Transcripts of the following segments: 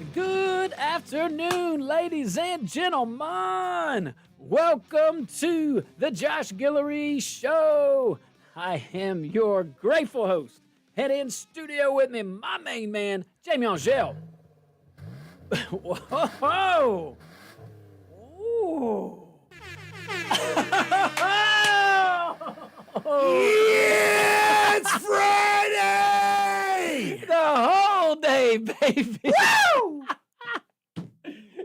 Good afternoon, ladies and gentlemen. Welcome to the Josh Guillory Show. I am your grateful host. And in studio with me, my main man, Jamie Angel. Whoa! Ooh. Yeah, it's Friday! The whole day, baby. Woo!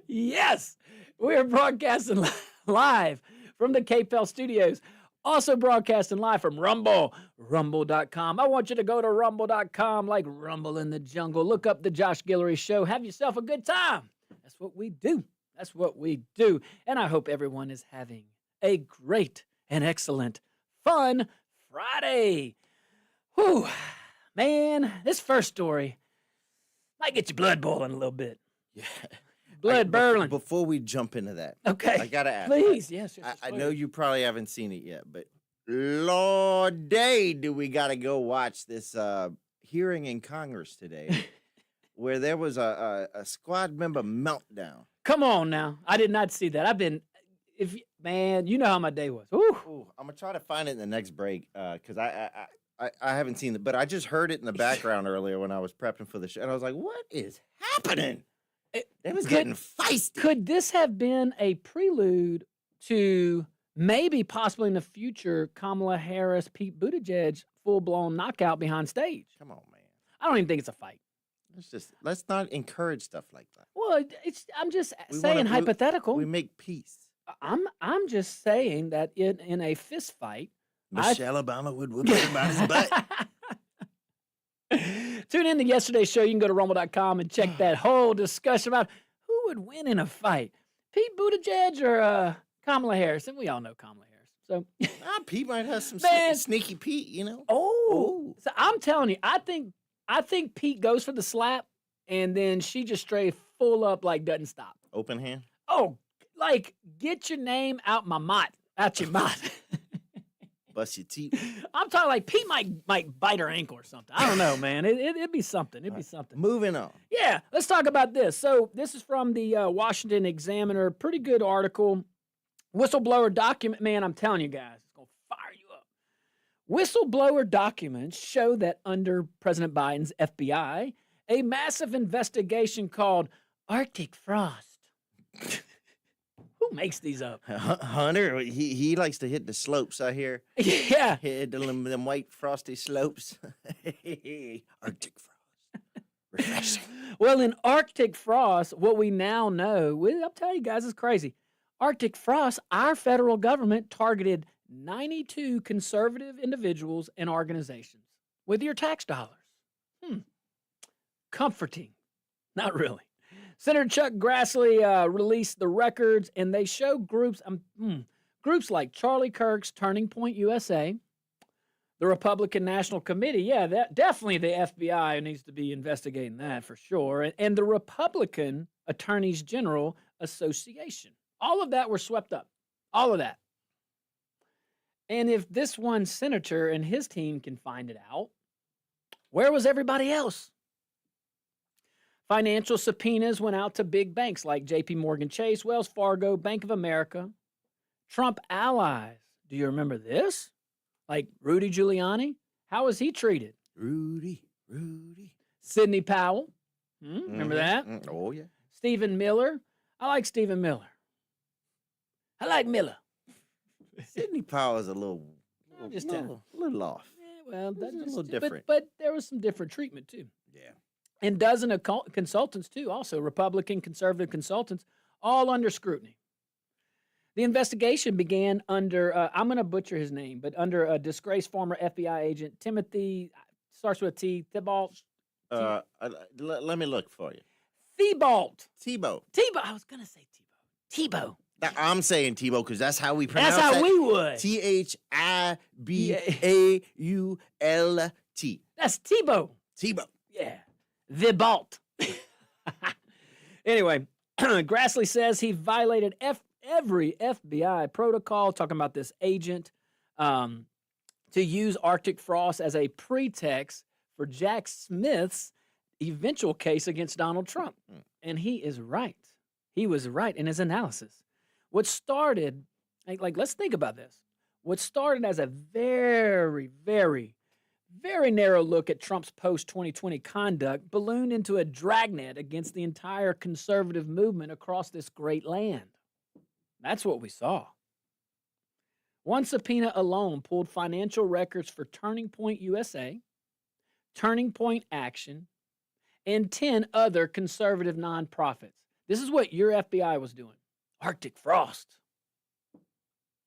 Yes, we are broadcasting live from the KPEL studios. Also broadcasting live from rumble.com. I want you to go to rumble.com like Rumble in the Jungle. Look up the Josh Guillory Show. Have yourself a good time. That's what we do. That's what we do. And I hope everyone is having a great and excellent, fun Friday. Whew. Man, this first story might get your blood boiling a little bit. Yeah. Blood boiling. Before we jump into that, Okay. I gotta ask. Please, yes. I know you probably haven't seen it yet, but Lord day, do we gotta go watch this hearing in Congress today, where there was a squad member meltdown. Come on now. I did not see that. Man, you know how my day was. Ooh, I'm gonna try to find it in the next break because I haven't seen it, but I just heard it in the background earlier when I was prepping for the show, and I was like, "What is happening?" It was getting feisty. Could this have been a prelude to maybe possibly in the future Kamala Harris, Pete Buttigieg full-blown knockout behind stage? Come on, man. I don't even think it's a fight. Let's not encourage stuff like that. Well, I'm just saying hypothetical. We make peace. I'm just saying that in a fist fight, Michelle Obama would whoop everybody's butt. Tune in to yesterday's show. You can go to rumble.com and check that whole discussion about who would win in a fight, Pete Buttigieg or Kamala Harris. And we all know Kamala Harris. So Pete might have some sneaky Pete, you know. Oh, so I'm telling you, I think Pete goes for the slap, and then she just straight full up like doesn't stop. Open hand. Oh, like get your name out your mouth. Bust your teeth. I'm talking like Pete might bite her ankle or something. I don't know, man. It'd be something. It'd be something. Moving on. Yeah, let's talk about this. So this is from the Washington Examiner. Pretty good article. Whistleblower document. Man, I'm telling you guys, it's going to fire you up. Whistleblower documents show that under President Biden's FBI, a massive investigation called Arctic Frost. Who makes these up? Hunter, he likes to hit the slopes, I hear. Yeah. Hit them white frosty slopes. Arctic frost. Refreshing. Well, in Arctic frost, what we now know, I'll tell you guys, it's crazy. Arctic frost, our federal government targeted 92 conservative individuals and organizations with your tax dollars. Comforting. Not really. Senator Chuck Grassley released the records, and they show groups like Charlie Kirk's Turning Point USA, the Republican National Committee. Yeah, that definitely the FBI needs to be investigating that for sure, and the Republican Attorneys General Association. All of that were swept up. All of that. And if this one senator and his team can find it out, where was everybody else? Financial subpoenas went out to big banks like J.P. Morgan Chase, Wells Fargo, Bank of America. Trump allies. Do you remember this? Like Rudy Giuliani? How was he treated? Rudy. Sidney Powell. Remember that? Oh, yeah. Stephen Miller. I like Stephen Miller. I like Miller. Sidney Powell is a little I'm just little off. Yeah, well, that's a little different. But there was some different treatment, too. Yeah. And dozens of consultants, too, also Republican, conservative consultants, all under scrutiny. The investigation began under, I'm going to butcher his name, but under a disgraced former FBI agent, Timothy, starts with a T, Thibault. Let me look for you. Thibault. Tebow. I was going to say Tebow. I'm saying Tebow because that's how we pronounce it. That's how we would. Thibault. That's Tebow. Tebow. Yeah. Thibault. Anyway, Grassley says he violated every FBI protocol, talking about this agent, to use Arctic frost as a pretext for Jack Smith's eventual case against Donald Trump. And he is right. He was right in his analysis. What started, let's think about this. What started as a very, very, very narrow look at Trump's post-2020 conduct ballooned into a dragnet against the entire conservative movement across this great land. That's what we saw. One subpoena alone pulled financial records for Turning Point USA, Turning Point Action, and 10 other conservative nonprofits. This is what your FBI was doing. Arctic Frost.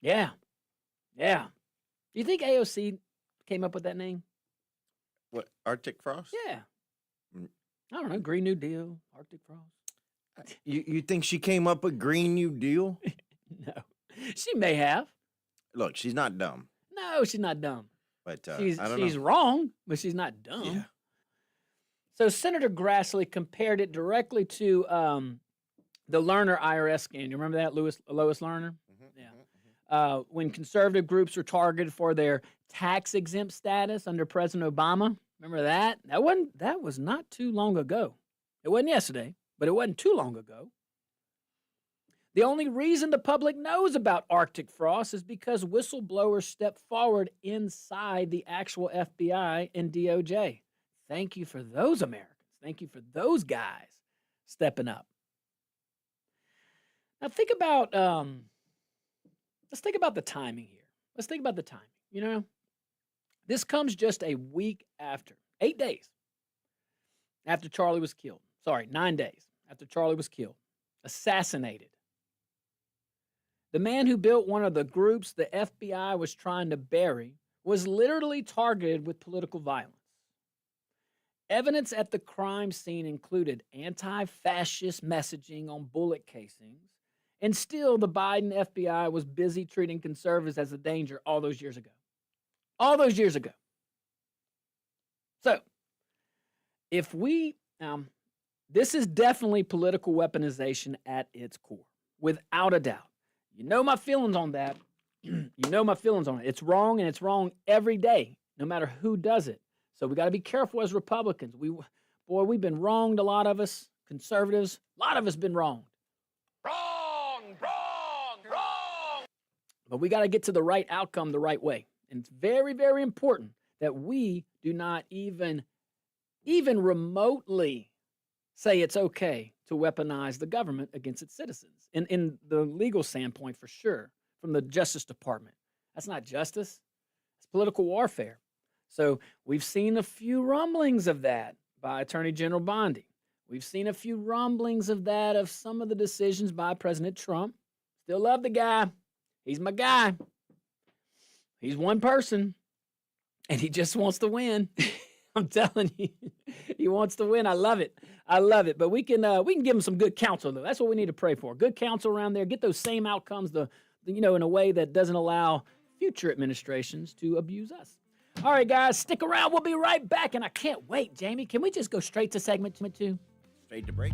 Yeah. Do you think AOC came up with that name? What, Arctic Frost? Yeah. I don't know. Green New Deal, Arctic Frost. You think she came up with Green New Deal? No. She may have. Look, she's not dumb. No, she's not dumb. But she's wrong, but she's not dumb. Yeah. So Senator Grassley compared it directly to the Lerner IRS scandal. You remember that, Lois Lerner? Yeah. When conservative groups were targeted for their tax-exempt status under President Obama. Remember that? That was not too long ago. It wasn't yesterday, but it wasn't too long ago. The only reason the public knows about Arctic Frost is because whistleblowers stepped forward inside the actual FBI and DOJ. Thank you for those Americans. Thank you for those guys stepping up. Now think about, let's think about the timing here. Let's think about the timing. You know, this comes just a week after, 8 days after Charlie was killed. Sorry, 9 days after Charlie was killed, assassinated. The man who built one of the groups the FBI was trying to bury was literally targeted with political violence. Evidence at the crime scene included anti-fascist messaging on bullet casings, and still the Biden FBI was busy treating conservatives as a danger all those years ago. All those years ago. So, this is definitely political weaponization at its core, without a doubt. You know my feelings on that. You know my feelings on it. It's wrong, and it's wrong every day, no matter who does it. So we got to be careful as Republicans. We've been wronged, a lot of us, conservatives, a lot of us been wronged. Wrong. But we got to get to the right outcome the right way. And it's very, very important that we do not even remotely say it's okay to weaponize the government against its citizens. In the legal standpoint, for sure, from the Justice Department. That's not justice. It's political warfare. So we've seen a few rumblings of that by Attorney General Bondi. We've seen a few rumblings of that, of some of the decisions by President Trump. Still love the guy. He's my guy. He's one person, and he just wants to win. I'm telling you, he wants to win. I love it. But we can give him some good counsel, though. That's what we need to pray for. Good counsel around there. Get those same outcomes, in a way that doesn't allow future administrations to abuse us. All right, guys, stick around. We'll be right back, and I can't wait, Jamie. Can we just go straight to segment 2? Straight to break.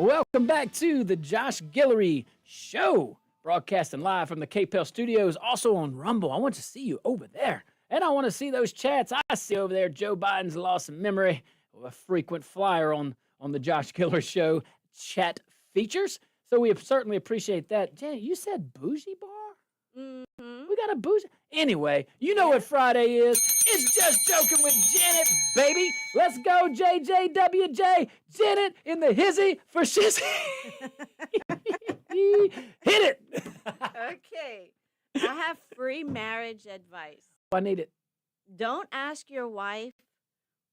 Welcome back to the Josh Guillory Show, broadcasting live from the KPEL studios, also on Rumble. I want to see you over there, and I want to see those chats. I see over there Joe Biden's lost in memory, a frequent flyer on the Josh Guillory Show chat features. So we certainly appreciate that. Janet, you said bougie bar? Mm-hmm. We got a bougie. Anyway, you know what Friday is. It's Just Joking with Janet, baby. Let's go, JJWJ. Janet in the hizzy for shizzy. Hit it. Okay. I have free marriage advice. I need it. Don't ask your wife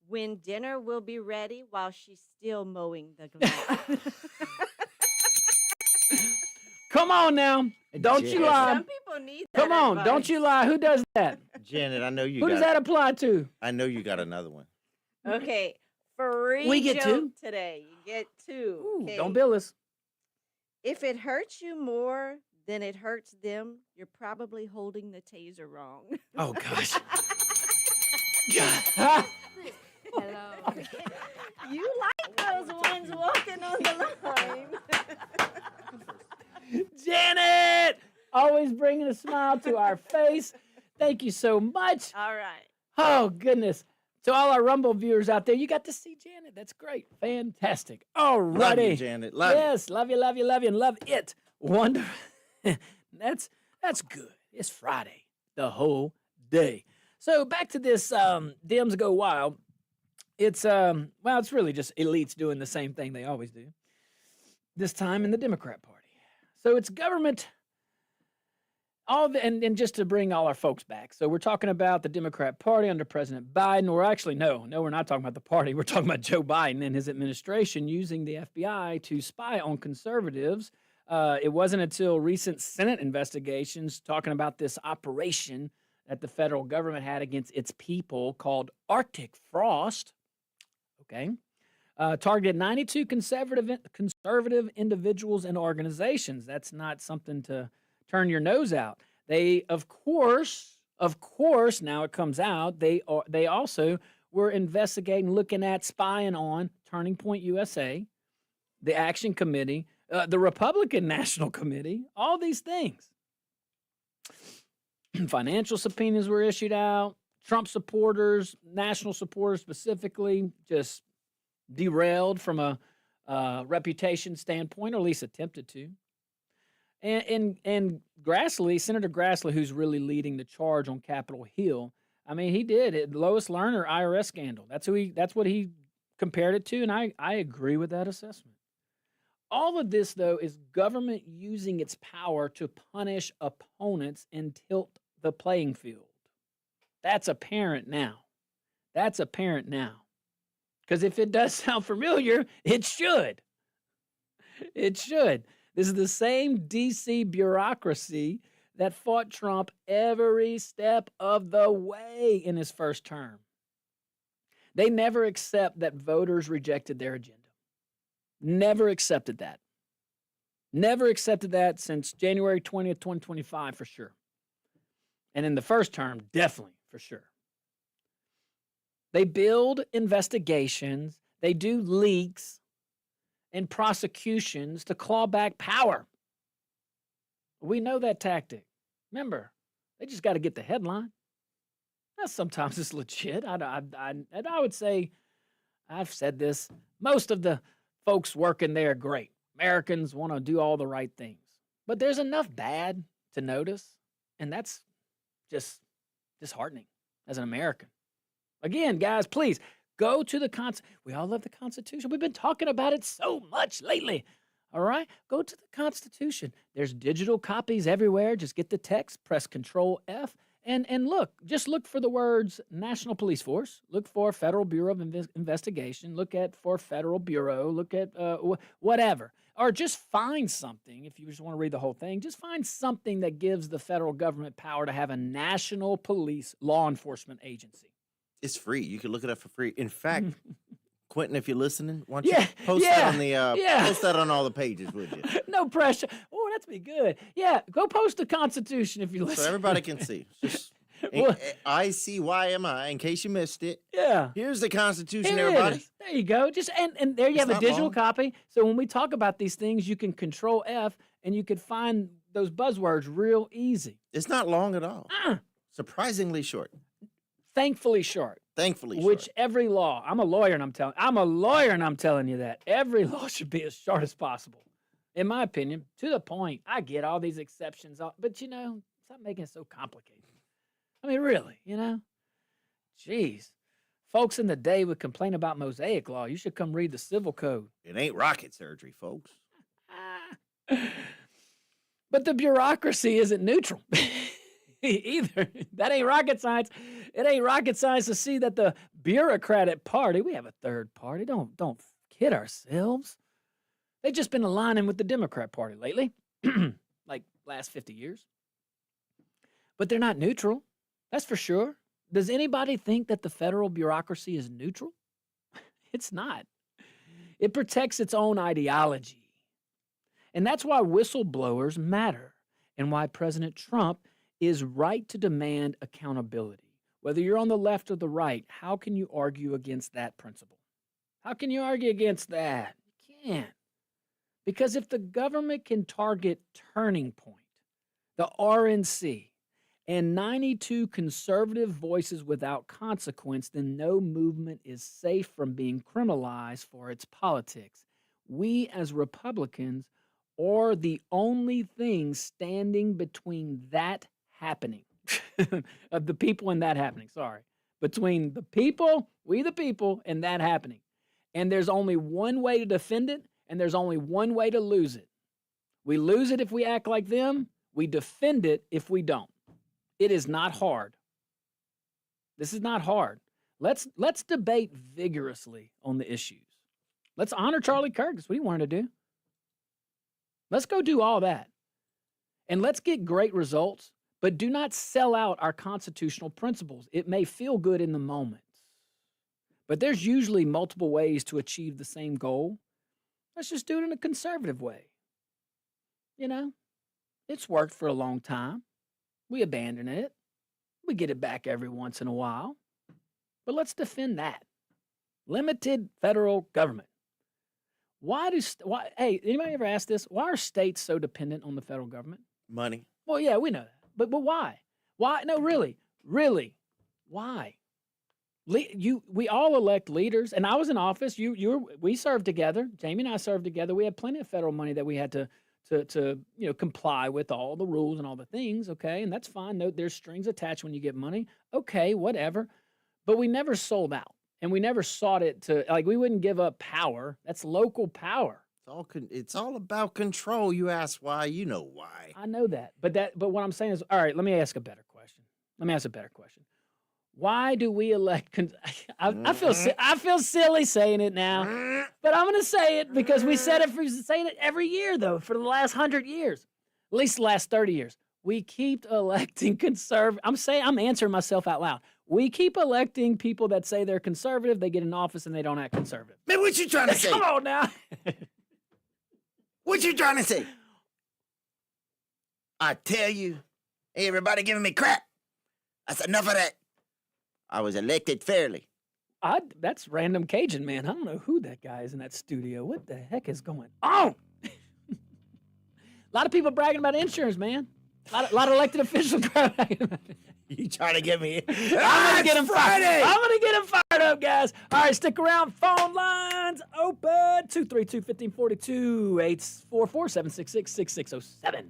when dinner will be ready while she's still mowing the lawn. Come on now. Don't you lie. Some people need that Come on. advice. Don't you lie. Who does that? Janet, I know you Who got does that apply to? I know you got another one. Okay. Free We get joke two? today. You get two. Ooh, Okay. don't bill us. If it hurts you more than it hurts them, you're probably holding the taser wrong. Oh, gosh. Hello. You like those ones walking on the line. Janet! Always bringing a smile to our face. Thank you so much. All right. Oh, goodness. To all our Rumble viewers out there, you got to see Janet. That's great. Fantastic. All Love righty. you, Janet. Love you. Yes, love you, and love it. Wonderful. That's good. It's Friday, the whole day. So back to this Dems Go Wild. It's it's really just elites doing the same thing they always do. This time in the Democrat Party. So it's government. And just to bring all our folks back. So we're talking about the Democrat Party under President Biden, or actually, no, we're not talking about the party. We're talking about Joe Biden and his administration using the FBI to spy on conservatives. It wasn't until recent Senate investigations talking about this operation that the federal government had against its people called Arctic Frost. Okay. Targeted 92 conservative individuals and organizations. That's not something to turn your nose out. They, of course, now it comes out, they also were investigating, looking at, spying on Turning Point USA, the Action Committee, the Republican National Committee, all these things. Financial subpoenas were issued out. Trump supporters, national supporters specifically, just derailed from a reputation standpoint, or at least attempted to. And Grassley, Senator Grassley, who's really leading the charge on Capitol Hill, I mean, he did it. Lois Lerner IRS scandal. That's what he compared it to, and I agree with that assessment. All of this, though, is government using its power to punish opponents and tilt the playing field. That's apparent now. Because if it does sound familiar, it should. It should. This is the same D.C. bureaucracy that fought Trump every step of the way in his first term. They never accept that voters rejected their agenda. Never accepted that. Never accepted that since January 20th, 2025, for sure. And in the first term, definitely, for sure. They build investigations, they do leaks and prosecutions to claw back power. We know that tactic. Remember, they just got to get the headline. Now, sometimes it's legit. I would say, I've said this, most of the folks working there are great. Americans want to do all the right things. But there's enough bad to notice, and that's just disheartening as an American. Again, guys, please go to the Constitution. We all love the Constitution. We've been talking about it so much lately. All right? Go to the Constitution. There's digital copies everywhere. Just get the text, press Control F, and look. Just look for the words National Police Force. Look for Federal Bureau of Investigation. Look for Federal Bureau. Look at whatever. Or just find something, if you just want to read the whole thing, just find something that gives the federal government power to have a national police law enforcement agency. It's free. You can look it up for free. In fact, Quentin, if you're listening, why don't you Yeah, post yeah, that on the yeah. post that on all the pages, would you? No pressure. Oh, that's be good. Yeah, go post the Constitution if you listen. So everybody can see. Just Well, ICYMI, in case you missed it. yeah. Here's the Constitution, Here it everybody. is. There you go. Just and there you It's have a not digital long. copy. So when we talk about these things, you can control F and you can find those buzzwords real easy. It's not long at all. Uh, Surprisingly short. Thankfully short. Thankfully Which short. every law, I'm a lawyer and I'm telling you that. Every law should be as short as possible. In my opinion, to the point. I get all these exceptions, but stop making it so complicated. I mean, really, Jeez. Folks in the day would complain about Mosaic law. You should come read the civil code. It ain't rocket surgery, folks. But the bureaucracy isn't neutral either. That ain't rocket science. It ain't rocket science to see that the Bureaucratic Party, we have a third party. Don't kid ourselves. They've just been aligning with the Democrat Party lately, like last 50 years. But they're not neutral. That's for sure. Does anybody think that the federal bureaucracy is neutral? It's not. It protects its own ideology. And that's why whistleblowers matter and why President Trump is right to demand accountability. Whether you're on the left or the right, how can you argue against that principle? How can you argue against that? You can't. Because if the government can target Turning Point, the RNC, and 92 conservative voices without consequence, then no movement is safe from being criminalized for its politics. We as Republicans are the only thing standing between that happening, of the people and that happening, between the people, we the people, and that happening. And there's only one way to defend it, and there's only one way to lose it. We lose it if we act like them. We defend it if we don't. It is not hard. This is not hard. Let's debate vigorously on the issues. Let's honor Charlie Kirk. That's what he wanted to do. Let's go do all that. And let's get great results, but do not sell out our constitutional principles. It may feel good in the moment, but there's usually multiple ways to achieve the same goal. Let's just do it in a conservative way. It's worked for a long time. We abandon it. We get it back every once in a while. But let's defend that. Limited federal government. Hey, anybody ever ask this? Why are states so dependent on the federal government? Money. Well, yeah, we know that. But why? Why? No, really, why? We all elect leaders, and I was in office. We served together. Jamie and I served together. We had plenty of federal money that we had to comply with all the rules and all the things. Okay, and that's fine. No, there's strings attached when you get money. Okay, whatever. But we never sold out, and we never sought it to we wouldn't give up power. That's local power. It's all about control. You ask why, you know why. I know that. But what I'm saying is, all right, let me ask a better question. Why do we elect? I feel silly saying it now, but I'm going to say it because we said it. Saying it every year though for the last 100 years, at least the last 30 years. We keep electing conservative. I'm answering myself out loud. We keep electing people that say they're conservative. They get in office and they don't act conservative. Man, what you trying to say? Come on now. What you trying to say? I tell you, everybody giving me crap. That's enough of that. I was elected fairly. That's random Cajun, man. I don't know who that guy is in that studio. What the heck is going on? A lot of people bragging about insurance, man. A lot of elected officials bragging about it. You trying to get me? I'm gonna get him Friday. I'm gonna get him fired up, guys. All right, stick around. Phone lines open. 232-1542, 844-766-6607.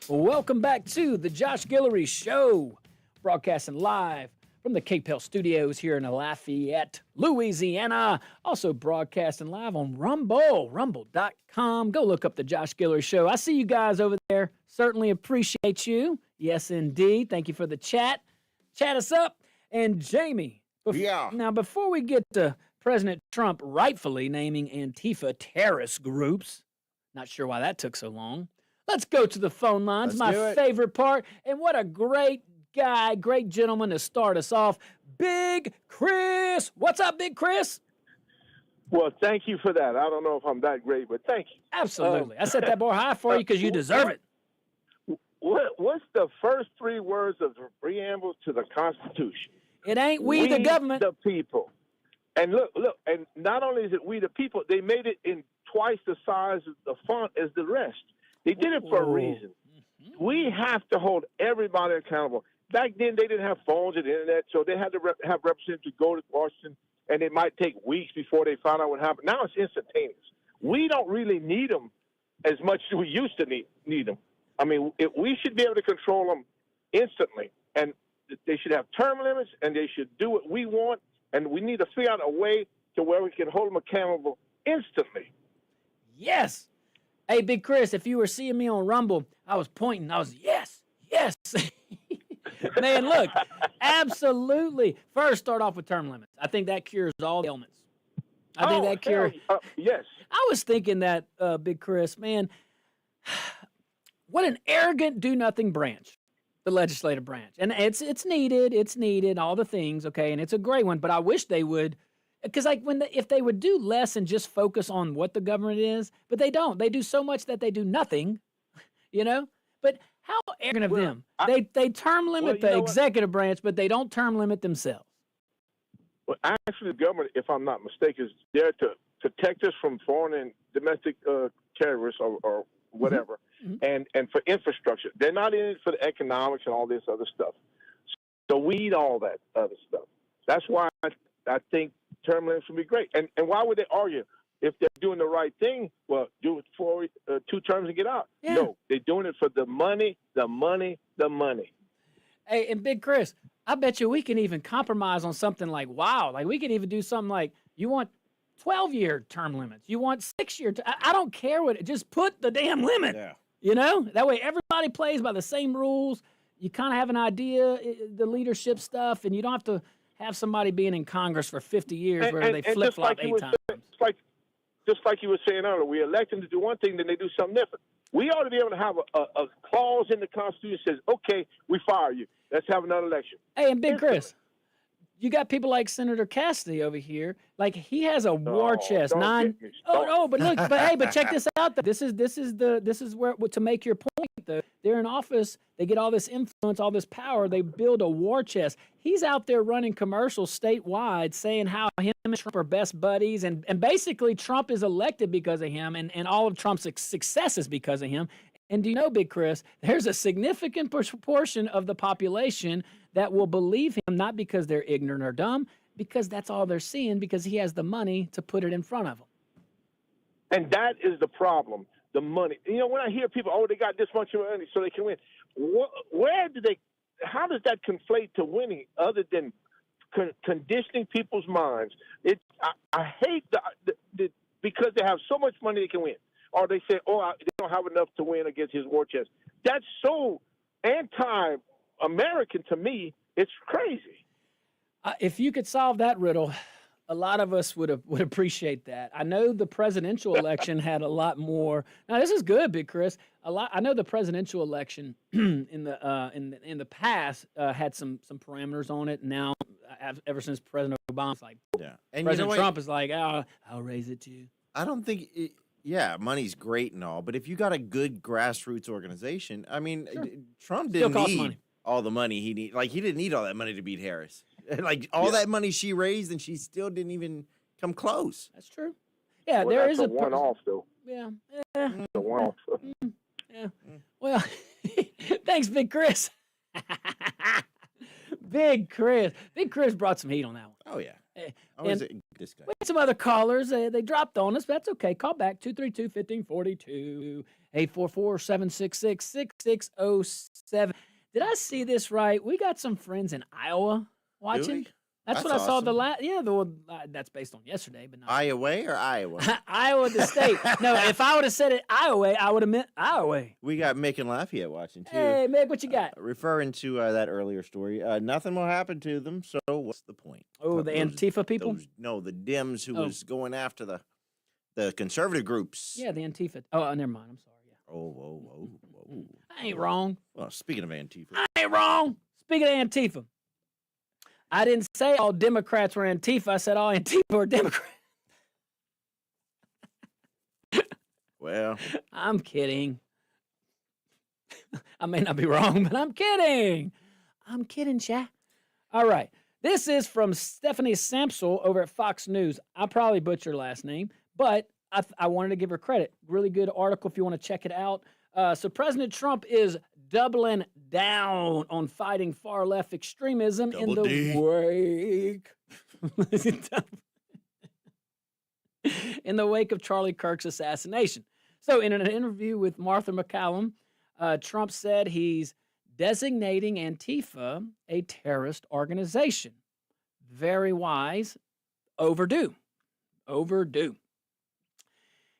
Welcome back to the Josh Guillory Show, broadcasting live from the KPEL studios here in Lafayette, Louisiana. Also broadcasting live on Rumble, rumble.com. Go look up the Josh Guillory Show. I see you guys over there. Certainly appreciate you. Yes, indeed. Thank you for the chat. Chat us up. And Jamie, now before we get to President Trump rightfully naming Antifa terrorist groups, not sure why that took so long. Let's go to the phone lines, my favorite part. And what a great guy, great gentleman to start us off. Big Chris. What's up, Big Chris? Well, thank you for that. I don't know if I'm that great, but thank you. Absolutely. I set that bar high for you because you deserve it. What's the first three words of the preamble to the Constitution? It ain't we the government. The people. And look, and not only is it we the people, they made it in twice the size of the font as the rest. They did it for a reason. We have to hold everybody accountable. Back then, they didn't have phones and internet, so they had to have representatives go to Washington, and it might take weeks before they found out what happened. Now it's instantaneous. We don't really need them as much as we used to need them. I mean, we should be able to control them instantly, and they should have term limits, and they should do what we want, and we need to figure out a way to where we can hold them accountable instantly. Yes. Hey, Big Chris, if you were seeing me on Rumble, I was pointing. I was, yes. Man, look, absolutely. First, start off with term limits. I think that cures all the ailments. I think that cures. Yes. I was thinking that, Big Chris, man, what an arrogant do-nothing branch, the legislative branch. And it's needed, all the things, okay, and it's a great one, but I wish they would. Because like if they would do less and just focus on what the government is, but they don't. They do so much that they do nothing, you know? But how arrogant of them. They term limit the executive branch, but they don't term limit themselves. Well, actually, the government, if I'm not mistaken, is there to protect us from foreign and domestic terrorists or whatever, and for infrastructure. They're not in it for the economics and all this other stuff. So we need all that other stuff. That's why I think term limits would be great. And why would they argue? If they're doing the right thing, well, do it for 2 terms and get out. Yeah. No, they're doing it for the money, the money, the money. Hey, and Big Chris, I bet you we can even compromise on something like, like we can even do something like, you want 12-year term limits. You want 6-year. I don't care just put the damn limit. Yeah. You know? That way everybody plays by the same rules. You kind of have an idea, the leadership stuff, and you don't have to have somebody being in Congress for 50 years where they flip-flop 8 times. Just like you were saying earlier, we elect them to do one thing, then they do something different. We ought to be able to have a clause in the Constitution that says, okay, we fire you. Let's have another election. Hey, and Big Chris, you got people like Senator Cassidy over here. Like, he has a war chest. But check this out. This is where, to make your point, though. They're in office. They get all this influence, all this power. They build a war chest. He's out there running commercials statewide saying how him and Trump are best buddies. And basically, Trump is elected because of him, and all of Trump's success is because of him. And do you know, Big Chris, there's a significant portion of the population that will believe him, not because they're ignorant or dumb, because that's all they're seeing, because he has the money to put it in front of them. And that is the problem, the money. You know, when I hear people, they got this much money so they can win. How does that conflate to winning other than conditioning people's minds? I hate because they have so much money they can win. Or they say, they don't have enough to win against his war chest. That's so anti-American to me. It's crazy. If you could solve that riddle, a lot of us would appreciate that. I know the presidential election had a lot more. Now this is good, Big Chris. I know the presidential election in the past had some parameters on it. Now, ever since President Obama's like, and President Trump is like, I'll raise it to you. I don't think. Money's great and all, but if you got a good grassroots organization, I mean, sure. Trump didn't need all the money he needed. Like, he didn't need all that money to beat Harris. Like, all that money she raised, and she still didn't even come close. That's true. Yeah, well, there is a one-off, though. Yeah. It's a one-off. Yeah. Well, thanks, Big Chris. Big Chris brought some heat on that one. Oh, yeah. this guy. We had some other callers. They dropped on us, but that's okay. Call back 232-1542, 844-766-6607. Did I see this right? We got some friends in Iowa watching. we? That's what That's I saw the awesome. last. Yeah, the one, that's based on yesterday, but not Iowa or Iowa? Iowa, the state. No, if I would have said it Iowa, I would have meant Iowa. We got Mick and Lafayette watching too. Hey, Meg, what you got? Referring to that earlier story, nothing will happen to them. So what's the point? Oh, the Antifa people? The Dems who Oh. was going after the conservative groups. Yeah, the Antifa. Oh, never mind. I'm sorry. Yeah. Oh. I ain't wrong. Well, speaking of Antifa, I ain't wrong. Speaking of Antifa, I didn't say all Democrats were Antifa. I said all Antifa were Democrats. well, I'm kidding. I may not be wrong, but I'm kidding. I'm kidding, Sha. All right. This is from Stephanie Samsel over at Fox News. I probably butchered her last name, but I wanted to give her credit. Really good article if you want to check it out. So President Trump is doubling down on fighting far-left extremism in the wake. in the wake of Charlie Kirk's assassination. So in an interview with Martha McCallum, Trump said he's designating Antifa a terrorist organization. Very wise. Overdue.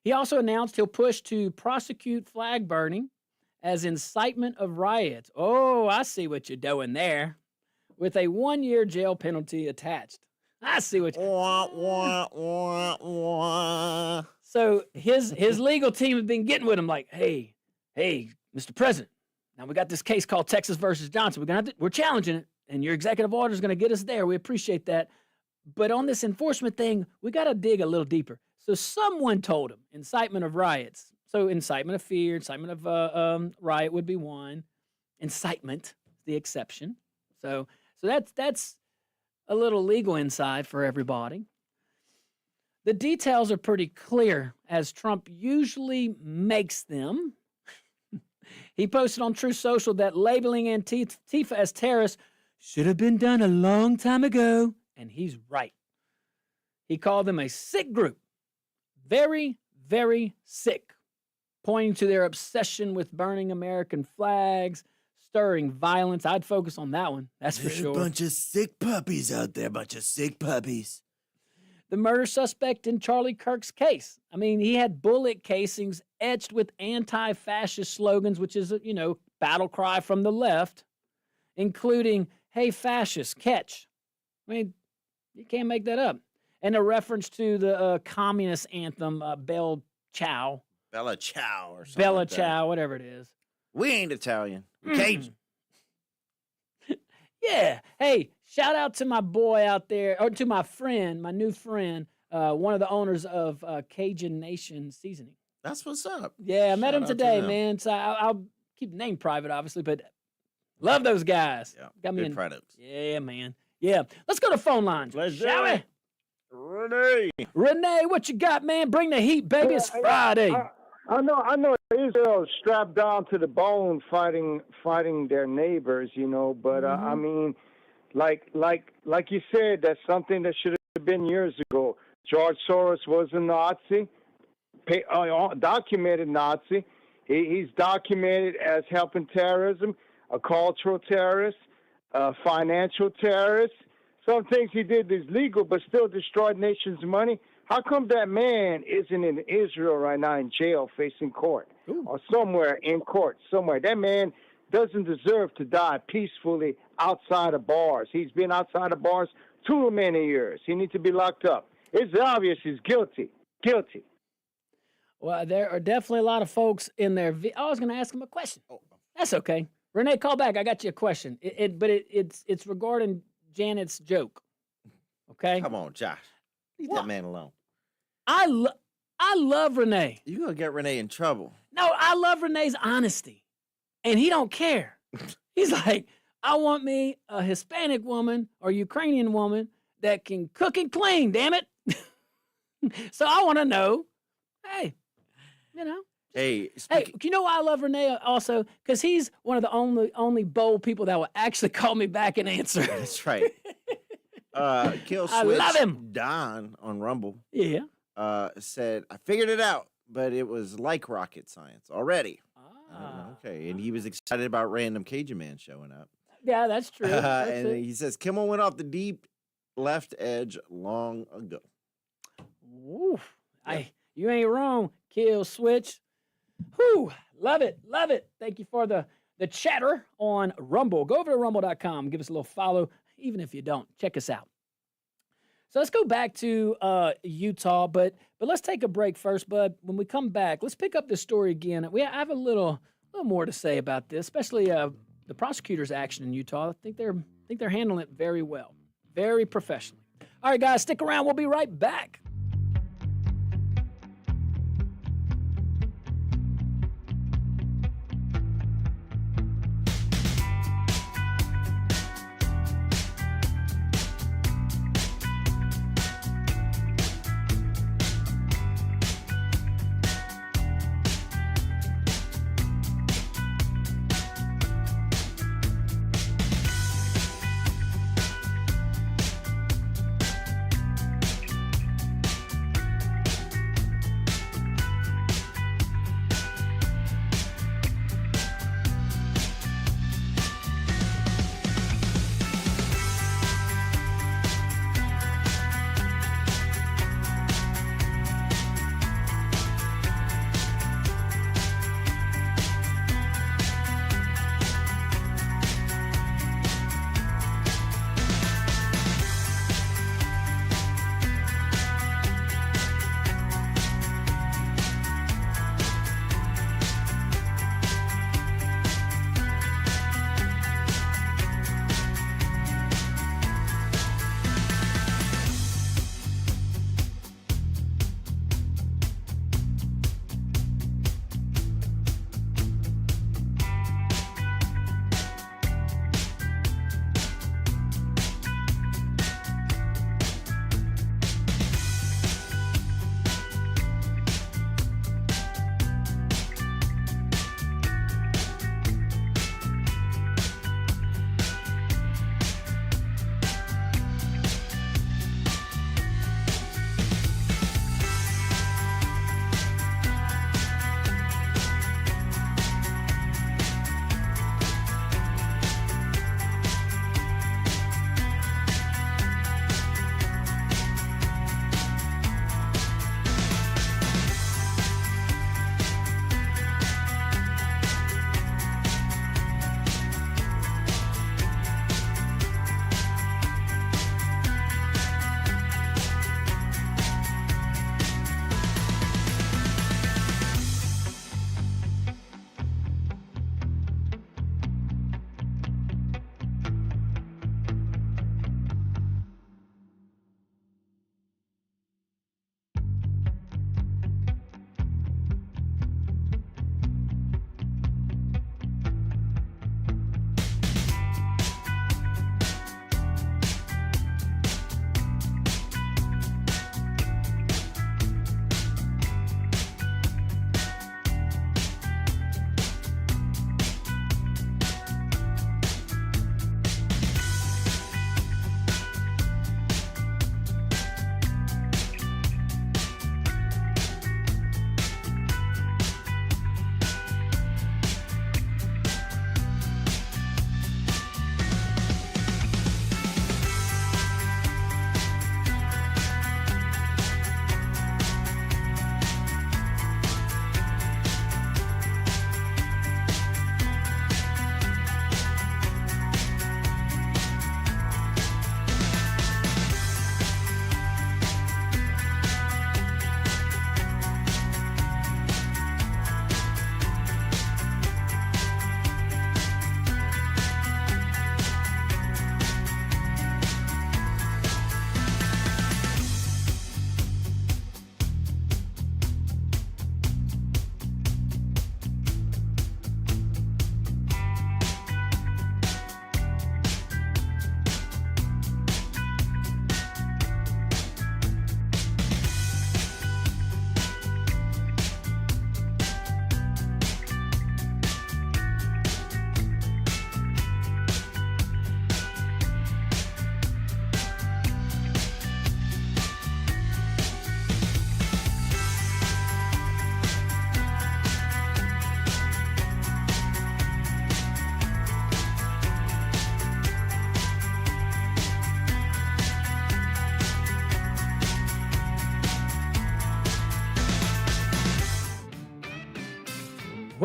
He also announced he'll push to prosecute flag burning as incitement of riots. Oh, I see what you're doing there. With a 1-year jail penalty attached. I see what So his legal team has been getting with him like, hey, Mr. President, now we got this case called Texas versus Johnson. We're challenging it, and your executive order is going to get us there. We appreciate that. But on this enforcement thing, we got to dig a little deeper. So someone told him incitement of riots. So incitement of fear, incitement of riot would be one. Incitement, the exception. So that's a little legal insight for everybody. The details are pretty clear, as Trump usually makes them. He posted on Truth Social that labeling Antifa as terrorists should have been done a long time ago, and he's right. He called them a sick group. Very, very sick, pointing to their obsession with burning American flags, stirring violence. I'd focus on that one, that's for sure. A bunch of sick puppies out there, The murder suspect in Charlie Kirk's case. I mean, he had bullet casings etched with anti-fascist slogans, which is, battle cry from the left, including, hey, fascists, catch. I mean, you can't make that up. And a reference to the communist anthem, Bella Ciao. Bella Ciao or something. Bella like that. Ciao, whatever it is. We ain't Italian. We're Cajun. Yeah. Hey, shout out to my boy out there, or to my friend, my new friend, one of the owners of Cajun Nation Seasoning. That's what's up. Yeah, I met Shout him out to today, them. man. So I'll keep the name private, obviously, but love those guys. Yeah, Got me good in. products. Yeah, man. Yeah. Let's go to phone lines, Let's shall do we? it. Renee. Renee, what you got, man? Bring the heat, baby. It's Friday. I know Israel is strapped down to the bone fighting their neighbors, but I mean, like you said, that's something that should have been years ago. George Soros was a Nazi, documented Nazi. He's documented as helping terrorism, a cultural terrorist, a financial terrorist. Some things he did is legal, but still destroyed nations' money. How come that man isn't in Israel right now in jail facing court or somewhere in court somewhere? That man doesn't deserve to die peacefully outside of bars. He's been outside of bars too many years. He needs to be locked up. It's obvious he's guilty. Guilty. Well, there are definitely a lot of folks in there. I was going to ask him a question. That's okay. Renee, call back. I got you a question. But it's regarding Janet's joke. Okay? Come on, Josh. Leave What? that man alone. I love Renee. You're going to get Renee in trouble. No, I love Renee's honesty. And he don't care. He's like, I want me a Hispanic woman or Ukrainian woman that can cook and clean, damn it. So I want to know, hey, Hey, Hey, you know why I love Renee also? Because he's one of the only bold people that will actually call me back and answer. That's right. Kill I Switch love him. Don on Rumble Yeah. said, I figured it out, but it was like rocket science already. Ah. Okay, and he was excited about Random Cajun Man showing up. Yeah, that's true. That's And it. he says Kimmel went off the deep left edge long ago. Oof. Yep. You ain't wrong, Kill Switch. Whew. Love it. Love it. Thank you for the chatter on Rumble. Go over to rumble.com. Give us a little follow. Even if you don't, check us out. So let's go back to Utah, but let's take a break first, Bud. When we come back, let's pick up this story again. I have a little more to say about this, especially the prosecutors' action in Utah. I think they're handling it very well, very professionally. All right, guys, stick around. We'll be right back.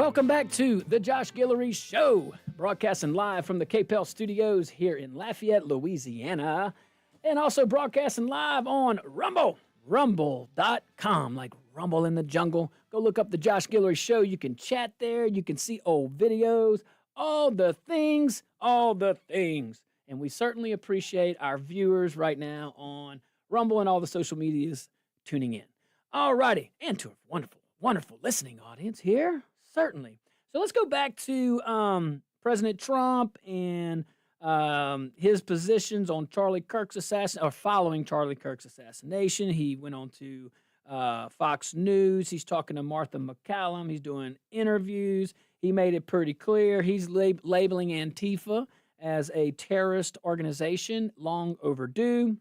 Welcome back to the Josh Guillory Show, broadcasting live from the KPEL studios here in Lafayette, Louisiana, and also broadcasting live on Rumble, rumble.com, like Rumble in the Jungle. Go look up the Josh Guillory Show. You can chat there. You can see old videos, all the things. And we certainly appreciate our viewers right now on Rumble and all the social medias tuning in. All righty, and to a wonderful listening audience here, certainly. So let's go back to President Trump and his positions on Charlie Kirk's following Charlie Kirk's assassination. He went on to Fox News. He's talking to Martha McCallum. He's doing interviews. He made it pretty clear. He's labeling Antifa as a terrorist organization, long overdue.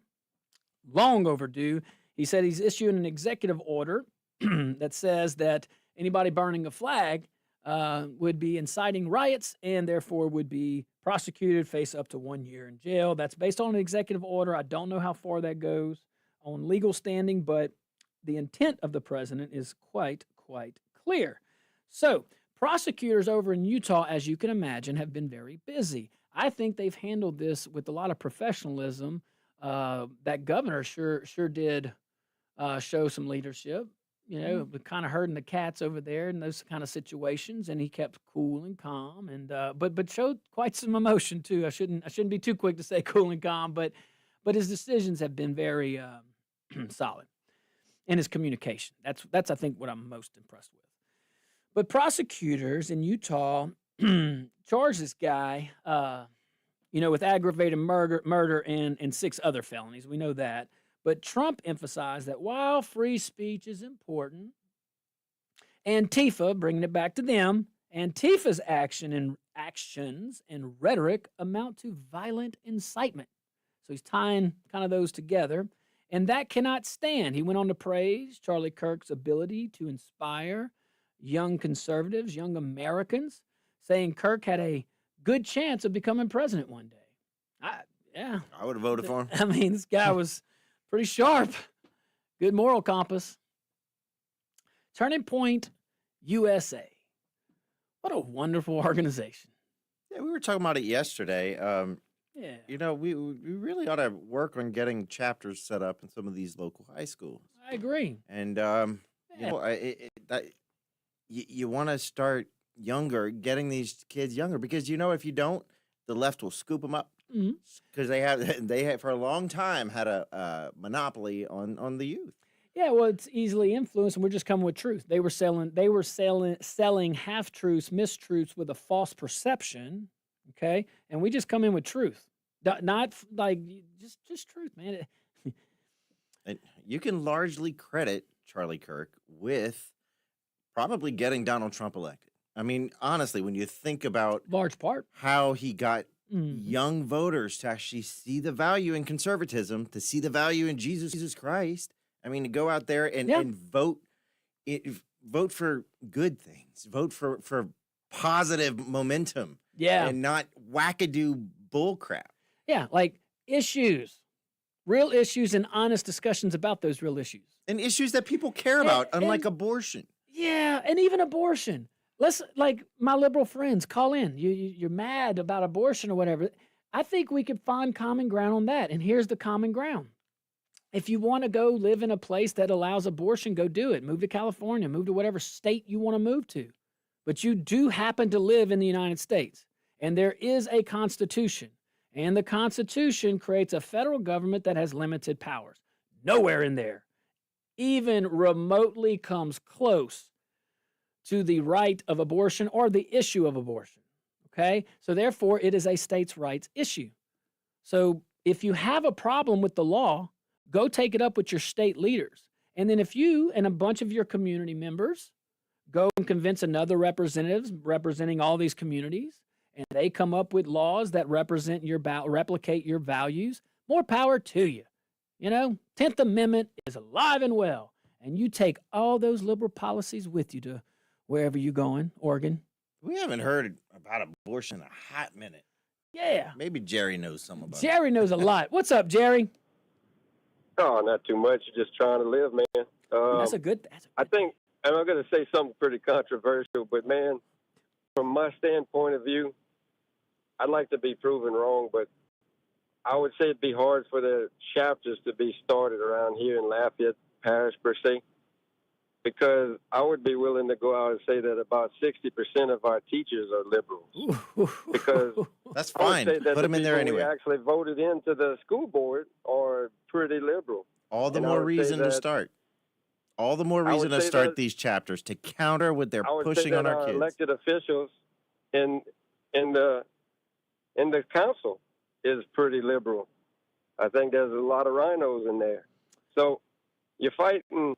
He said he's issuing an executive order that says that anybody burning a flag would be inciting riots and therefore would be prosecuted, face up to 1 year in jail. That's based on an executive order. I don't know how far that goes on legal standing, but the intent of the president is quite clear. So prosecutors over in Utah, as you can imagine, have been very busy. I think they've handled this with a lot of professionalism. That governor sure did show some leadership, kind of herding the cats over there in those kind of situations, and he kept cool and calm, and but showed quite some emotion too. I shouldn't be too quick to say cool and calm, but his decisions have been very solid, and his communication. That's I think what I'm most impressed with. But prosecutors in Utah charged this guy, with aggravated murder and 6 other felonies. We know that. But Trump emphasized that while free speech is important, Antifa, bringing it back to them, Antifa's actions and rhetoric amount to violent incitement. So he's tying kind of those together. And that cannot stand. He went on to praise Charlie Kirk's ability to inspire young conservatives, young Americans, saying Kirk had a good chance of becoming president one day. I would have voted for him. I mean, this guy was pretty sharp. Good moral compass. Turning Point USA. What a wonderful organization. Yeah, we were talking about it yesterday. Yeah. We really ought to work on getting chapters set up in some of these local high schools. I agree. And you want to start younger, getting these kids younger, because if you don't, the left will scoop them up, because they have for a long time had a monopoly on the youth. Yeah, well, it's easily influenced, and we're just coming with truth. They were selling half truths, mistruths with a false perception. Okay, and we just come in with truth, not like just truth, man. And you can largely credit Charlie Kirk with probably getting Donald Trump elected. I mean, honestly, when you think about large part how he got young voters to actually see the value in conservatism, to see the value in Jesus Christ. I mean, to go out there and vote for good things, vote for positive momentum, and not wackadoo bullcrap. Yeah, like issues, real issues, and honest discussions about those real issues. And issues that people care about, unlike abortion. Yeah, and even abortion. Let's, like, my liberal friends, call in. You're mad about abortion or whatever. I think we could find common ground on that. And here's the common ground. If you want to go live in a place that allows abortion, go do it. Move to California. Move to whatever state you want to move to. But you do happen to live in the United States. And there is a Constitution. And the Constitution creates a federal government that has limited powers. Nowhere in there even remotely comes close to the right of abortion or the issue of abortion, okay? So therefore, it is a states' rights issue. So if you have a problem with the law, go take it up with your state leaders. And then if you and a bunch of your community members go and convince another representatives representing all these communities, and they come up with laws that replicate your values, more power to you. 10th Amendment is alive and well. And you take all those liberal policies with you to wherever you're going, Oregon. We haven't heard about abortion in a hot minute. Yeah. Maybe Jerry knows something about it. Jerry knows a lot. What's up, Jerry? Oh, not too much. Just trying to live, man. That's a good I think, and I'm going to say something pretty controversial, but, man, from my standpoint of view, I'd like to be proven wrong, but I would say it'd be hard for the chapters to be started around here in Lafayette Parish per se, because I would be willing to go out and say that about 60% of our teachers are liberals. Because That's I would fine. say that Put the them in there people we anyway. actually voted into the school board are pretty liberal. All the And I more would say reason to that- start. All the more I reason would to say start that- these chapters to counter what they're I would pushing say on that our kids. elected officials in the council is pretty liberal. I think there's a lot of rhinos in there. So you're fighting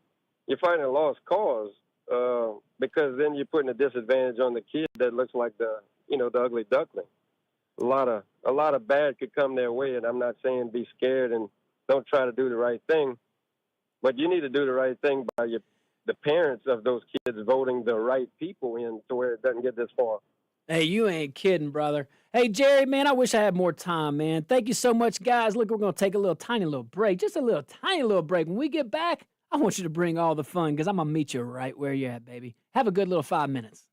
a lost cause, because then you're putting a disadvantage on the kid that looks like the ugly duckling. A lot of bad could come their way, and I'm not saying be scared and don't try to do the right thing, but you need to do the right thing by the parents of those kids voting the right people in to where it doesn't get this far. Hey, you ain't kidding, brother. Hey, Jerry, man, I wish I had more time, man. Thank you so much, guys. Look, we're going to take a tiny little break, just a little tiny little break. When we get back, I want you to bring all the fun because I'm going to meet you right where you're at, baby. Have a good little 5 minutes.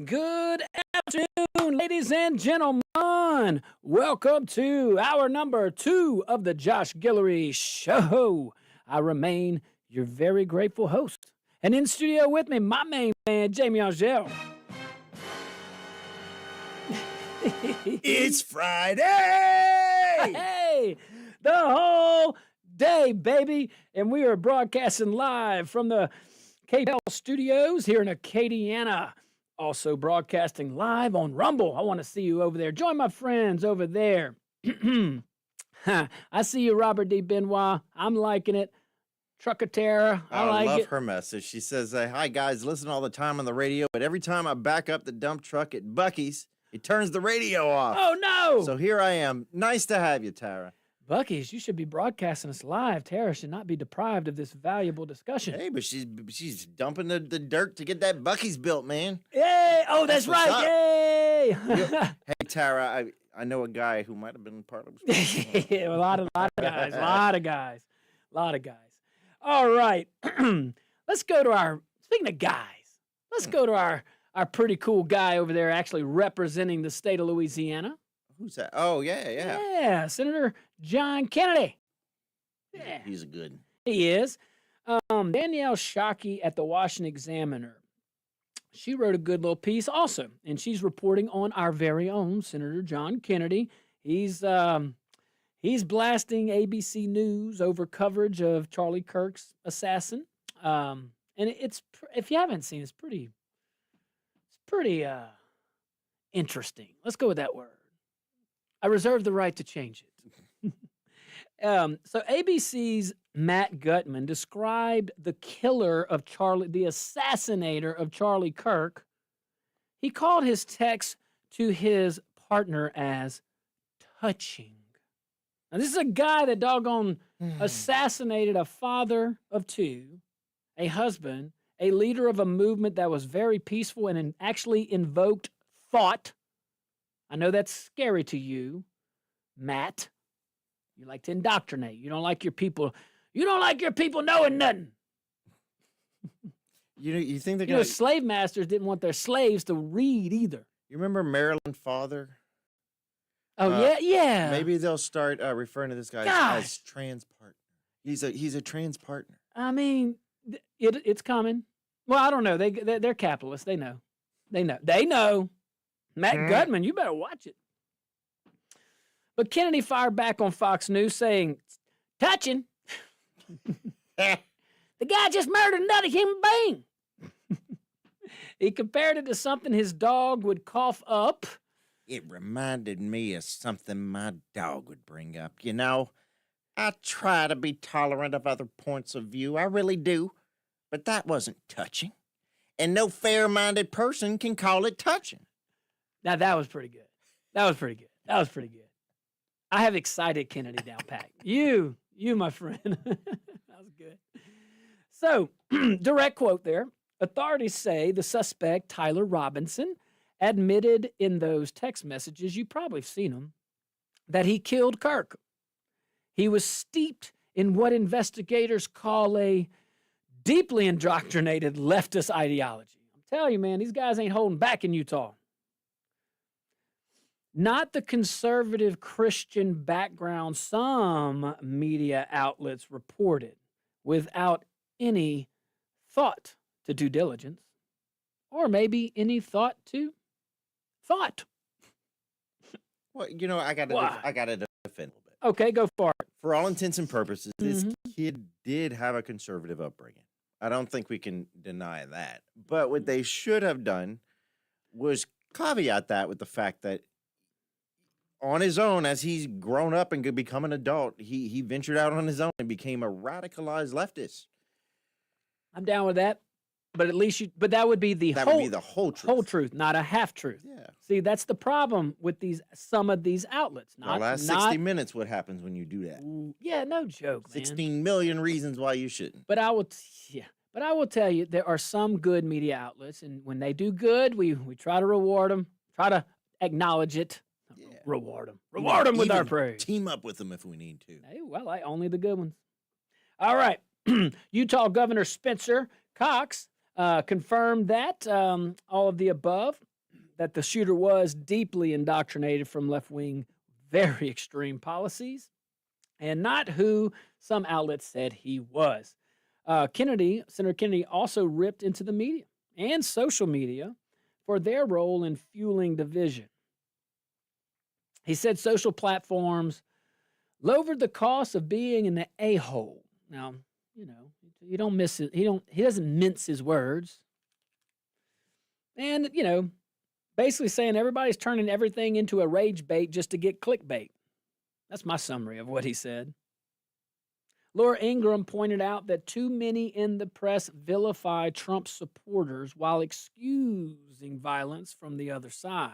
Good afternoon, ladies and gentlemen. Welcome to hour number 2 of the Josh Guillory Show. I remain your very grateful host. And in studio with me, my main man, Jamie Angel. It's Friday. Hey, the whole day, baby. And we are broadcasting live from the KPL studios here in Acadiana. Also broadcasting live on Rumble. I want to see you over there. Join my friends over there. I see you, Robert D. Benoit. I'm liking it. Truckatera. I like love it. her message. She says, hi, guys, listen all the time on the radio, but every time I back up the dump truck at Bucky's, it turns the radio off. Oh, no. So here I am. Nice to have you, Tara. Bucky's, you should be broadcasting us live. Tara should not be deprived of this valuable discussion. Hey, but she's dumping the dirt to get that Bucky's built, man. Yay! Oh, that's That's what's right. Yay! Hey, Tara, I know a guy who might have been part of A lot of guys. All right. Let's go to speaking of guys, let's go to our pretty cool guy over there actually representing the state of Louisiana. Who's that? Oh, yeah. Yeah, Senator John Kennedy. Yeah, He's a good. he is. Danielle Shockey at the Washington Examiner. She wrote a good little piece also, and she's reporting on our very own Senator John Kennedy. He's blasting ABC News over coverage of Charlie Kirk's assassin. And it's, if you haven't seen, it's pretty interesting. Let's go with that word. I reserve the right to change it. So ABC's Matt Gutman described the killer of the assassinator of Charlie Kirk. He called his text to his partner as touching. Now, this is a guy that doggone assassinated a father of 2, a husband, a leader of a movement that was very peaceful and actually invoked thought. I know that's scary to you, Matt. You like to indoctrinate. You don't like your people knowing nothing. You think they're You know, going to... slave masters didn't want their slaves to read either. You remember Maryland Father? Oh, yeah. Maybe they'll start referring to this guy Gosh. as trans partner. He's a trans partner. I mean, it's coming. Well, I don't know. They're capitalists. They know. Matt Gutman, you better watch it. But Kennedy fired back on Fox News saying, touching. The guy just murdered another human being. He compared it to something his dog would cough up. It reminded me of something my dog would bring up. You know, I try to be tolerant of other points of view. I really do. But that wasn't touching. And no fair-minded person can call it touching. Now, that was pretty good. I have excited Kennedy down pat. You, my friend. That was good. So, direct quote there. Authorities say the suspect, Tyler Robinson, admitted in those text messages, you probably have seen them, that he killed Kirk. He was steeped in what investigators call a deeply indoctrinated leftist ideology. I'm telling you, man, these guys ain't holding back in Utah. Not the conservative Christian background some media outlets reported without any thought to due diligence, or maybe any thought to thought. Well, you know, I got to defend a little bit. Okay, go for it. For all intents and purposes, this kid did have a conservative upbringing. I don't think we can deny that. But what they should have done was caveat that with the fact that on his own, as he's grown up and could become an adult, he ventured out on his own and became a radicalized leftist. I'm down with that. But at least but that would be the whole truth. Whole truth, not a half truth. Yeah. See, that's the problem with some of these outlets. The last 60 minutes, what happens when you do that? Yeah, no joke, man. 16 million reasons why you shouldn't. But I will tell you, there are some good media outlets, and when they do good, we try to reward them, try to acknowledge it, reward them with our praise. Team up with them if we need to. Hey, well, only the good ones. All right, Utah Governor Spencer Cox confirmed that all of the above. that the shooter was deeply indoctrinated from left-wing, very extreme policies, and not who some outlets said he was. Senator Kennedy also ripped into the media and social media for their role in fueling division. He said social platforms lowered the cost of being an a-hole. Now, you don't miss it. He doesn't mince his words. And, basically saying everybody's turning everything into a rage bait just to get clickbait. That's my summary of what he said. Laura Ingraham pointed out that too many in the press vilify Trump supporters while excusing violence from the other side.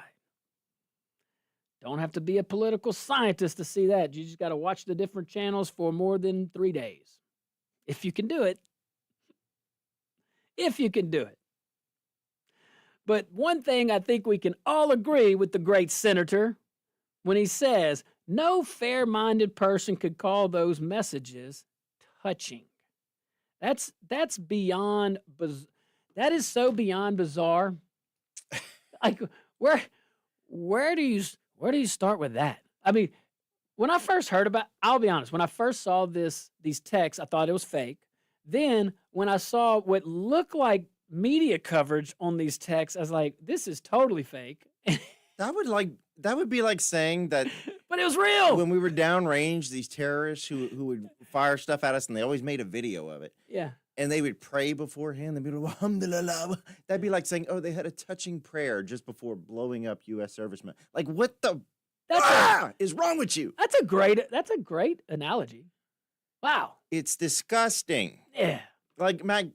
Don't have to be a political scientist to see that. You just got to watch the different channels for more than 3 days. If you can do it. If you can do it. But one thing I think we can all agree with the great senator when he says, no fair-minded person could call those messages touching. That's beyond, that is so beyond bizarre. Like, where do you start with that? I mean, when I first heard about, I'll be honest, when I first saw these texts, I thought it was fake. Then when I saw what looked like media coverage on these texts, I was like, this is totally fake. That would be like saying that But it was real. when we were downrange, these terrorists who would fire stuff at us, and they always made a video of it. Yeah. And they would pray beforehand. They'd be like, alhamdulillah. That'd be like saying, oh, they had a touching prayer just before blowing up U.S. servicemen. Like, what the is wrong with you? That's a great analogy. Wow. It's disgusting. Yeah. Like Matt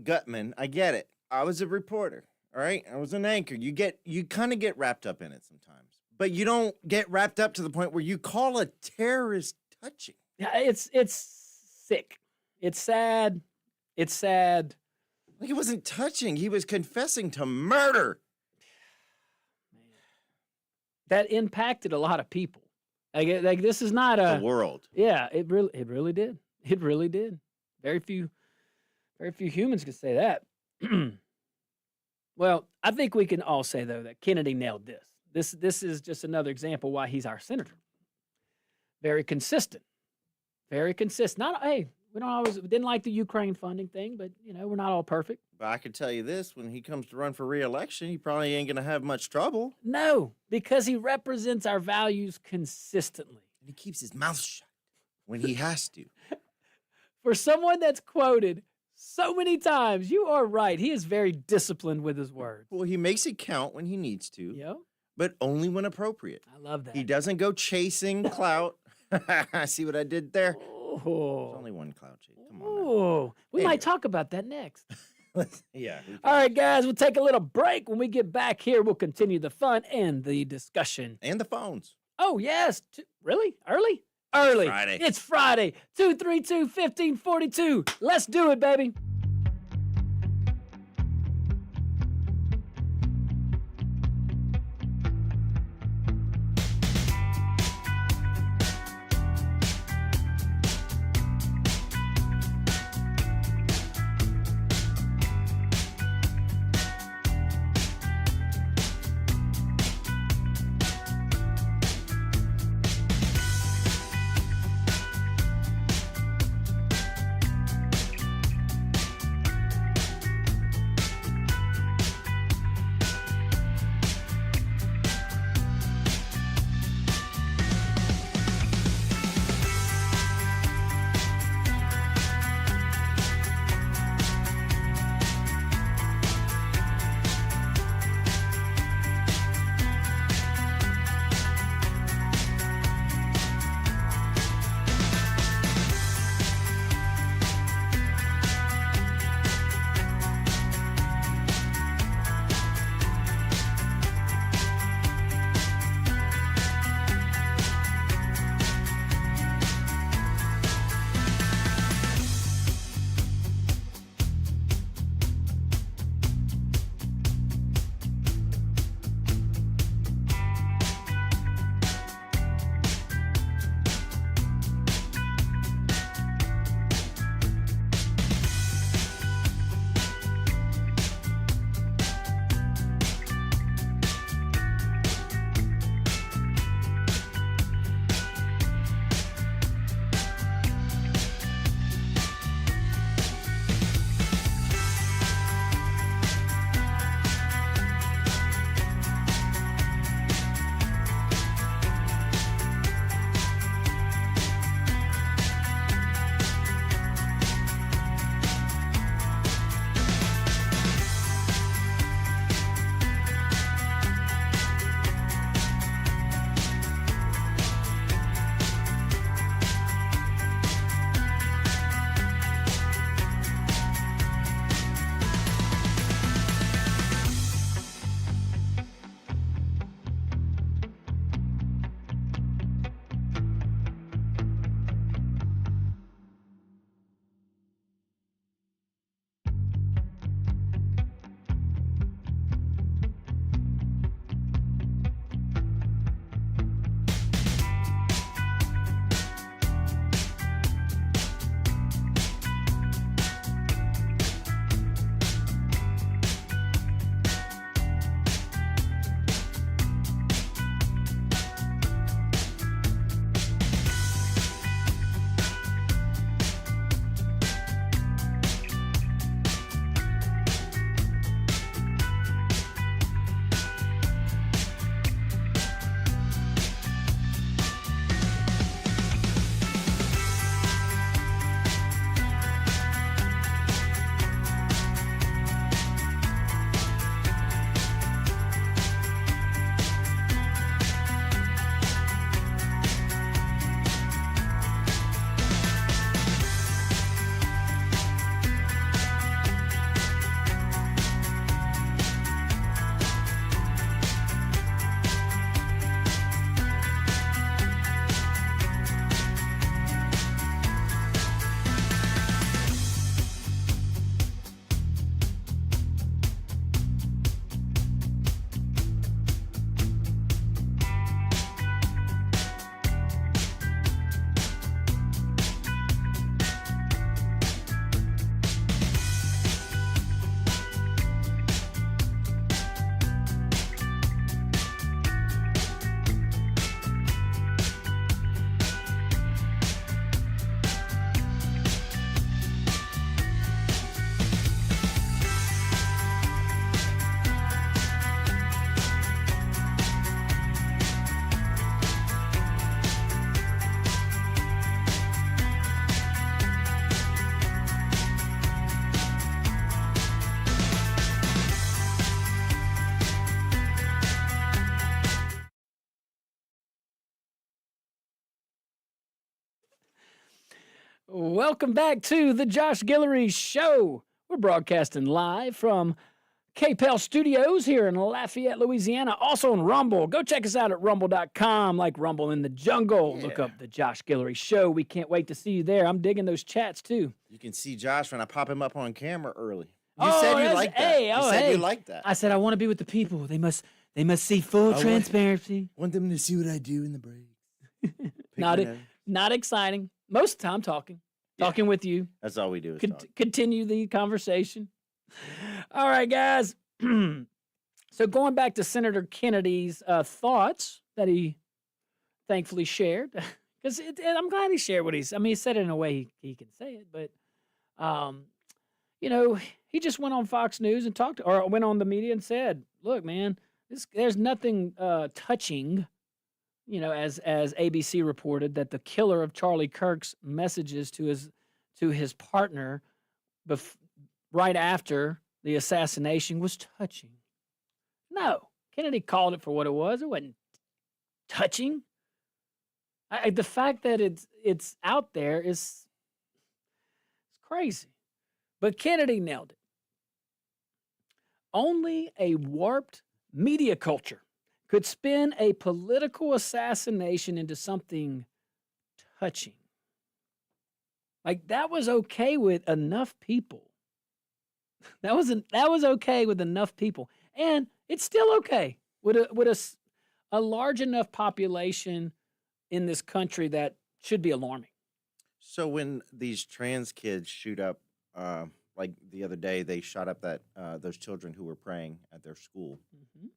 Gutman, I get it. I was a reporter, all right? I was an anchor. You kind of get wrapped up in it sometimes. But you don't get wrapped up to the point where you call a terrorist touching. Yeah, it's sick. It's sad. It's sad. Like, it wasn't touching. He was confessing to murder. That impacted a lot of people. Like this is not The world. Yeah, it really did. It really did. Very few humans could say that. Well, I think we can all say though that Kennedy nailed this. This is just another example why he's our senator. Very consistent. Very consistent. We didn't like the Ukraine funding thing, but we're not all perfect. But I can tell you this, when he comes to run for re-election, he probably ain't going to have much trouble. No, because he represents our values consistently. And he keeps his mouth shut when he has to. For someone that's quoted so many times, you are right. He is very disciplined with his words. Well, he makes it count when he needs to, Yep. but only when appropriate. I love that. He doesn't go chasing clout. See what I did there? There's Oh. only one clout chase. Come on now. Oh. We Hey. might talk about that next. Yeah. All right, guys, we'll take a little break. When we get back here, we'll continue the fun and the discussion. And the phones. Oh, yes. Really? Early? Early. Friday. It's Friday. 232-1542. Let's do it, baby. Welcome back to the Josh Guillory Show. We're broadcasting live from KPEL Studios here in Lafayette, Louisiana. Also on Rumble. Go check us out at rumble.com, like Rumble in the Jungle. Look Yeah. up the Josh Guillory Show. We can't wait to see you there. I'm digging those chats too. You can see Josh when I pop him up on camera early. You Oh, said you that's- liked that. hey, You oh, said hey. you liked that. I said I want to be with the people. They must see full I want- transparency. want them to see what I do in the break. Not exciting. Most of the time talking with you. That's all we do is talk. Continue the conversation. All right, guys. So going back to Senator Kennedy's thoughts that he thankfully shared, because I'm glad he shared what he said it in a way he can say it, but he just went on Fox News and went on the media and said, "Look, man, there's nothing touching." As ABC reported, that the killer of Charlie Kirk's messages to his partner right after the assassination was touching. No, Kennedy called it for what it was. It wasn't touching. The fact that it's out there is crazy. But Kennedy nailed it. Only a warped media culture could spin a political assassination into something touching. Like, that was okay with enough people. That was okay with enough people. And it's still okay with a large enough population in this country that should be alarming. So when these trans kids shoot up, like the other day, they shot up those children who were praying at their school. Mm-hmm.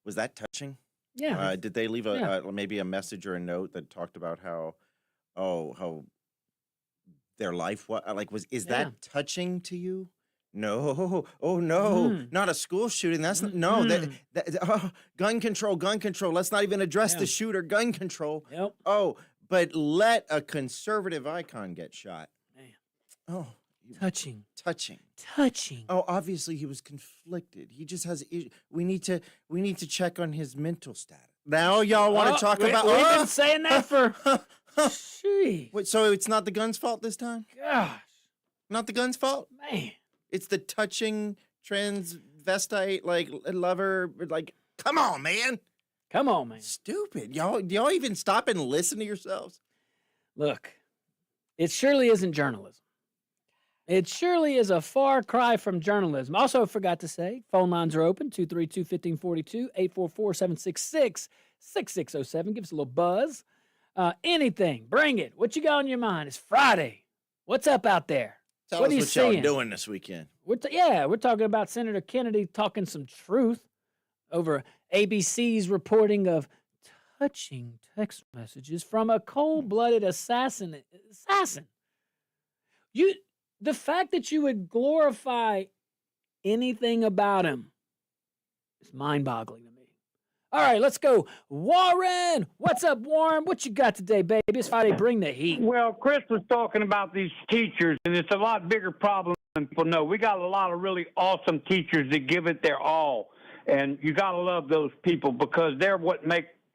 Was that touching? Yeah. Did they leave maybe a message or a note that talked about how their life is that touching to you? No. Oh no. Not a school shooting. That's no. Gun control. Let's not even address the shooter. Gun control. Yep. Oh, but let a conservative icon get shot. Man. Oh, Touching. Oh, obviously he was conflicted. He just has. We need to check on his mental status. Now y'all want to talk about? We've been saying that for. Jeez. Wait, so it's not the gun's fault this time? Gosh. Not the gun's fault? Man. It's the touching transvestite lover. Come on, man. Stupid. Do y'all even stop and listen to yourselves? Look, it surely isn't journalism. It surely is a far cry from journalism. Also, forgot to say, phone lines are open, 232-1542, 844-766-6607. Give us a little buzz. Anything, bring it. What you got on your mind? It's Friday. What's up out there? Tell What us are you what y'all seeing? doing this weekend. We're talking about Senator Kennedy talking some truth over ABC's reporting of touching text messages from a cold-blooded assassin. The fact that you would glorify anything about him is mind-boggling to me. All right, let's go. Warren! What's up, Warren? What you got today, baby? It's Friday. Bring the heat. Well, Chris was talking about these teachers, and it's a lot bigger problem than people know. We got a lot of really awesome teachers that give it their all, and you got to love those people because they're what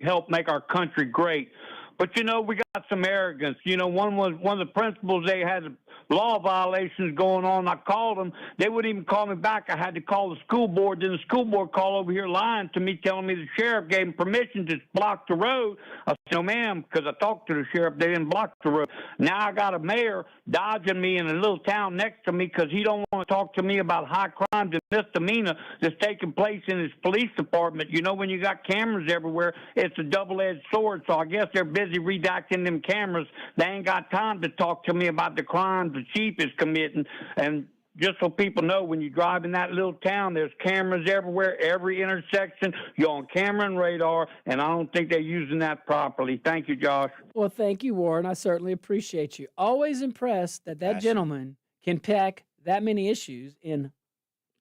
help make our country great. But, we got some arrogance. One of the principals, they had law violations going on. I called them. They wouldn't even call me back. I had to call the school board. Then the school board called over here lying to me, telling me the sheriff gave him permission to block the road. I said, no, ma'am, because I talked to the sheriff. They didn't block the road. Now I got a mayor dodging me in a little town next to me because he don't want to talk to me about high crimes and misdemeanor that's taking place in his police department. When you got cameras everywhere, it's a double-edged sword. So I guess they're busy redacting them cameras. They ain't got time to talk to me about the crimes the chief is committing. And just so people know, when you drive in that little town, there's cameras everywhere, every intersection. You're on camera and radar, and I don't think they're using that properly. Thank you, Josh. Well, thank you, Warren. I certainly appreciate you. Always impressed that gentleman can pack that many issues in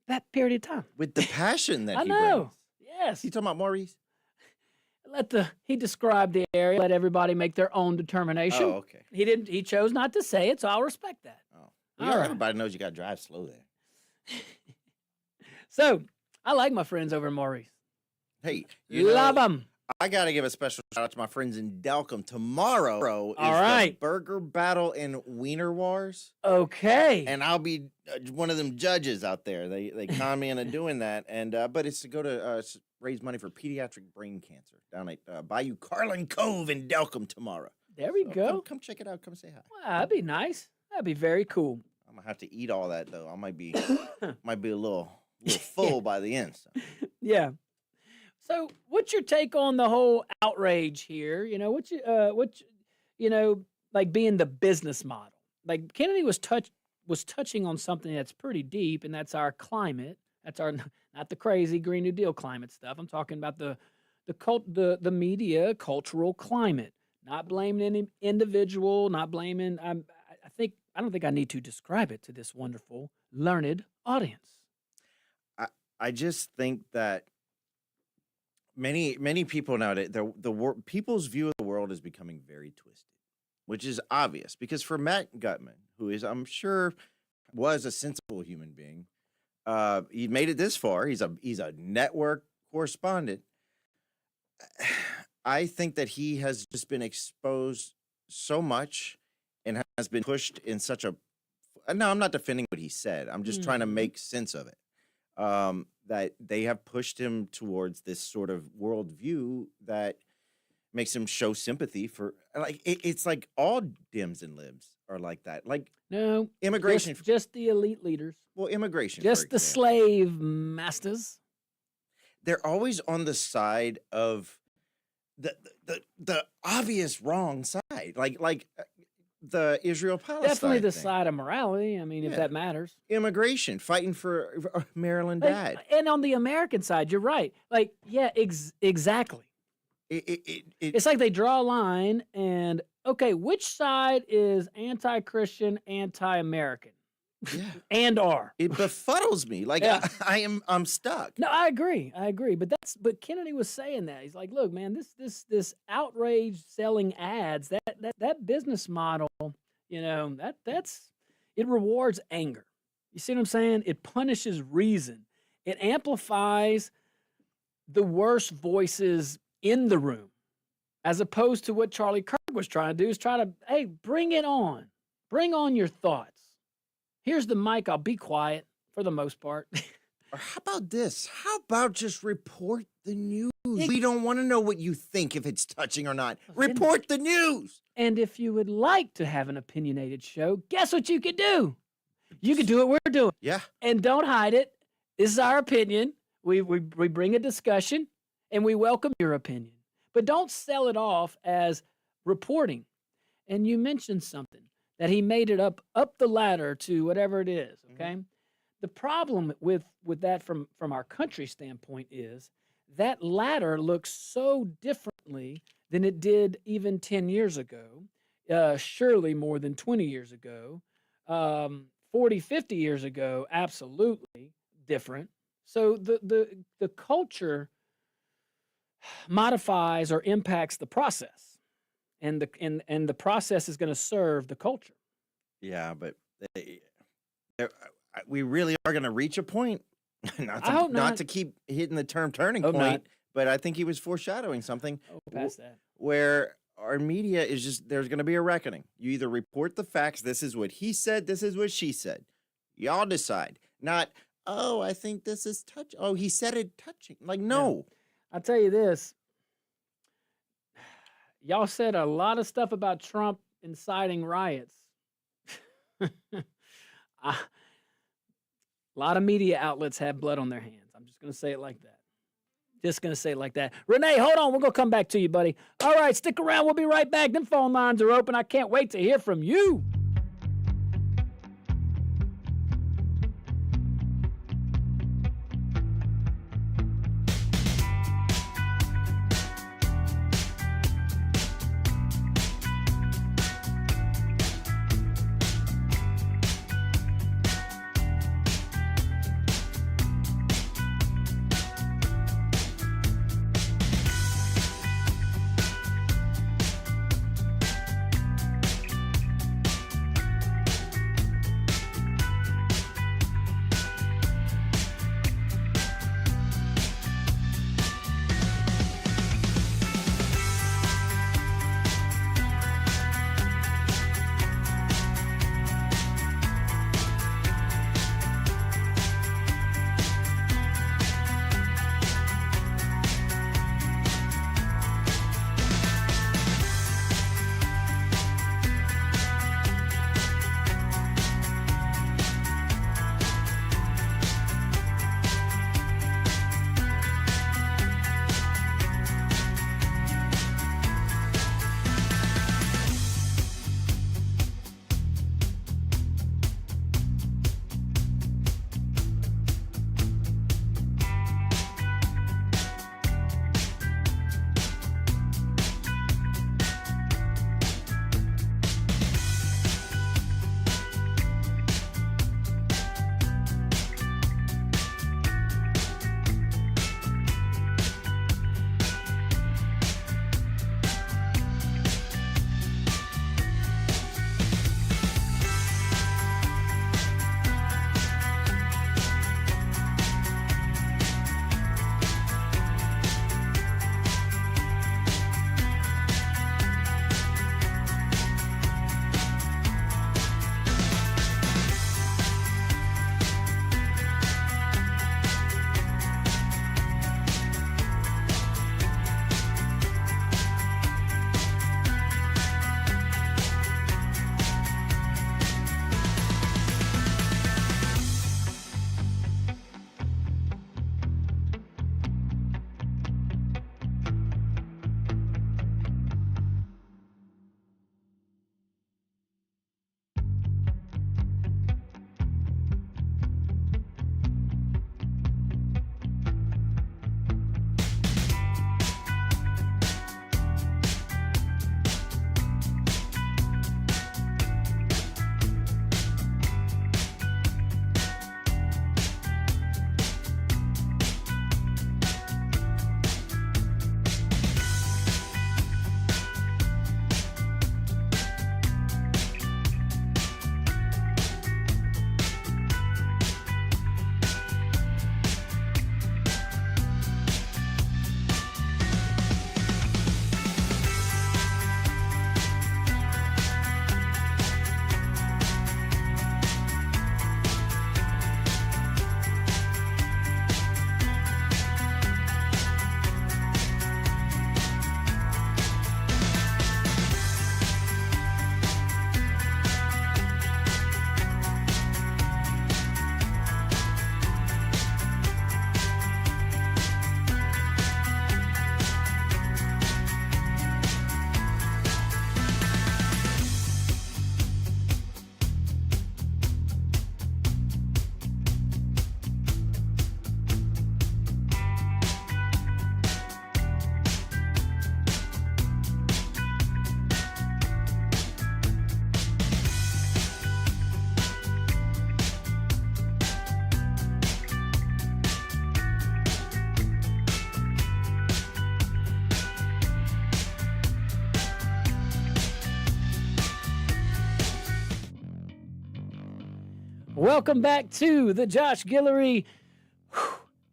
that period of time. With the passion that I he know. brings. Yes. You talking about Maurice? He described the area, let everybody make their own determination. Oh, okay. He chose not to say it, so I'll respect that. Oh. All right. Everybody knows you got to drive slow there. So, I like my friends over in Maurice. Hey, Love them. I got to give a special shout out to my friends in Delcom. Tomorrow is All right. the Burger Battle and Wiener Wars. Okay. And I'll be one of them judges out there. They con me into doing that. And but it's to go to raise money for pediatric brain cancer down at Bayou Carlin Cove in Delcom tomorrow. There we go. Come check it out. Come say hi. Wow, that'd be nice. That'd be very cool. I'm gonna have to eat all that though. I might be a little full by the end. So. Yeah. So, what's your take on the whole outrage here? You know, like being the business model. Like Kennedy was touching on something that's pretty deep, and that's our climate. That's our not the crazy Green New Deal climate stuff. I'm talking about the media cultural climate. Not blaming any individual. Not blaming. I don't think I need to describe it to this wonderful learned audience. I just think that many people nowadays, people's view of the world is becoming very twisted, which is obvious because for Matt Gutman, who is, I'm sure, was a sensible human being, he made it this far. He's a network correspondent. I think that he has just been exposed so much and has been pushed in such a. No, I'm not defending what he said. I'm just trying to make sense of it. That they have pushed him towards this sort of worldview that makes him show sympathy for, like, it's like all Dems and libs are like that. Like, no, immigration, just the elite leaders. Well, immigration, just the slave masters. They're always on the side of the obvious wrong side, like the Israel-Palestine Definitely the thing. side of morality. I mean, if that matters. Immigration, fighting for Maryland dad. And on the American side, you're right. Like, yeah, exactly. It's like they draw a line and, okay, which side is anti-Christian, anti-American? Yeah. And are. It befuddles me. Like, yeah. I'm stuck. No, I agree. But Kennedy was saying that. He's like, look, man, this outrage selling ads, that business model, you know, it rewards anger. You see what I'm saying? It punishes reason. It amplifies the worst voices in the room, as opposed to what Charlie Kirk was trying to do, is try to, hey, bring it on. Bring on your thoughts. Here's the mic. I'll be quiet for the most part. Or how about this? How about just report the news? We don't want to know what you think, if it's touching or not. Report the news. And if you would like to have an opinionated show, guess what you could do? You could do what we're doing. Yeah. And don't hide it. This is our opinion. We bring a discussion, and we welcome your opinion. But don't sell it off as reporting. And you mentioned something, that he made it up the ladder to whatever it is, okay? Mm-hmm. The problem with that from our country standpoint is that ladder looks so differently than it did even 10 years ago, surely more than 20 years ago, 40, 50 years ago, absolutely different. So the culture modifies or impacts the process. And the process is going to serve the culture. Yeah, but we really are going to reach a point. Not to keep hitting the term turning point, but I think he was foreshadowing something. Past that. Where our media is just, there's going to be a reckoning. You either report the facts. This is what he said. This is what she said. Y'all decide. Not, oh, I think this is touching. Oh, he said it touching. Like, no. Yeah. I'll tell you this. Y'all said a lot of stuff about Trump inciting riots. A lot of media outlets have blood on their hands. I'm just going to say it like that. Renee, hold on. We're going to come back to you, buddy. All right, stick around. We'll be right back. Them phone lines are open. I can't wait to hear from you. Welcome back to the Josh Guillory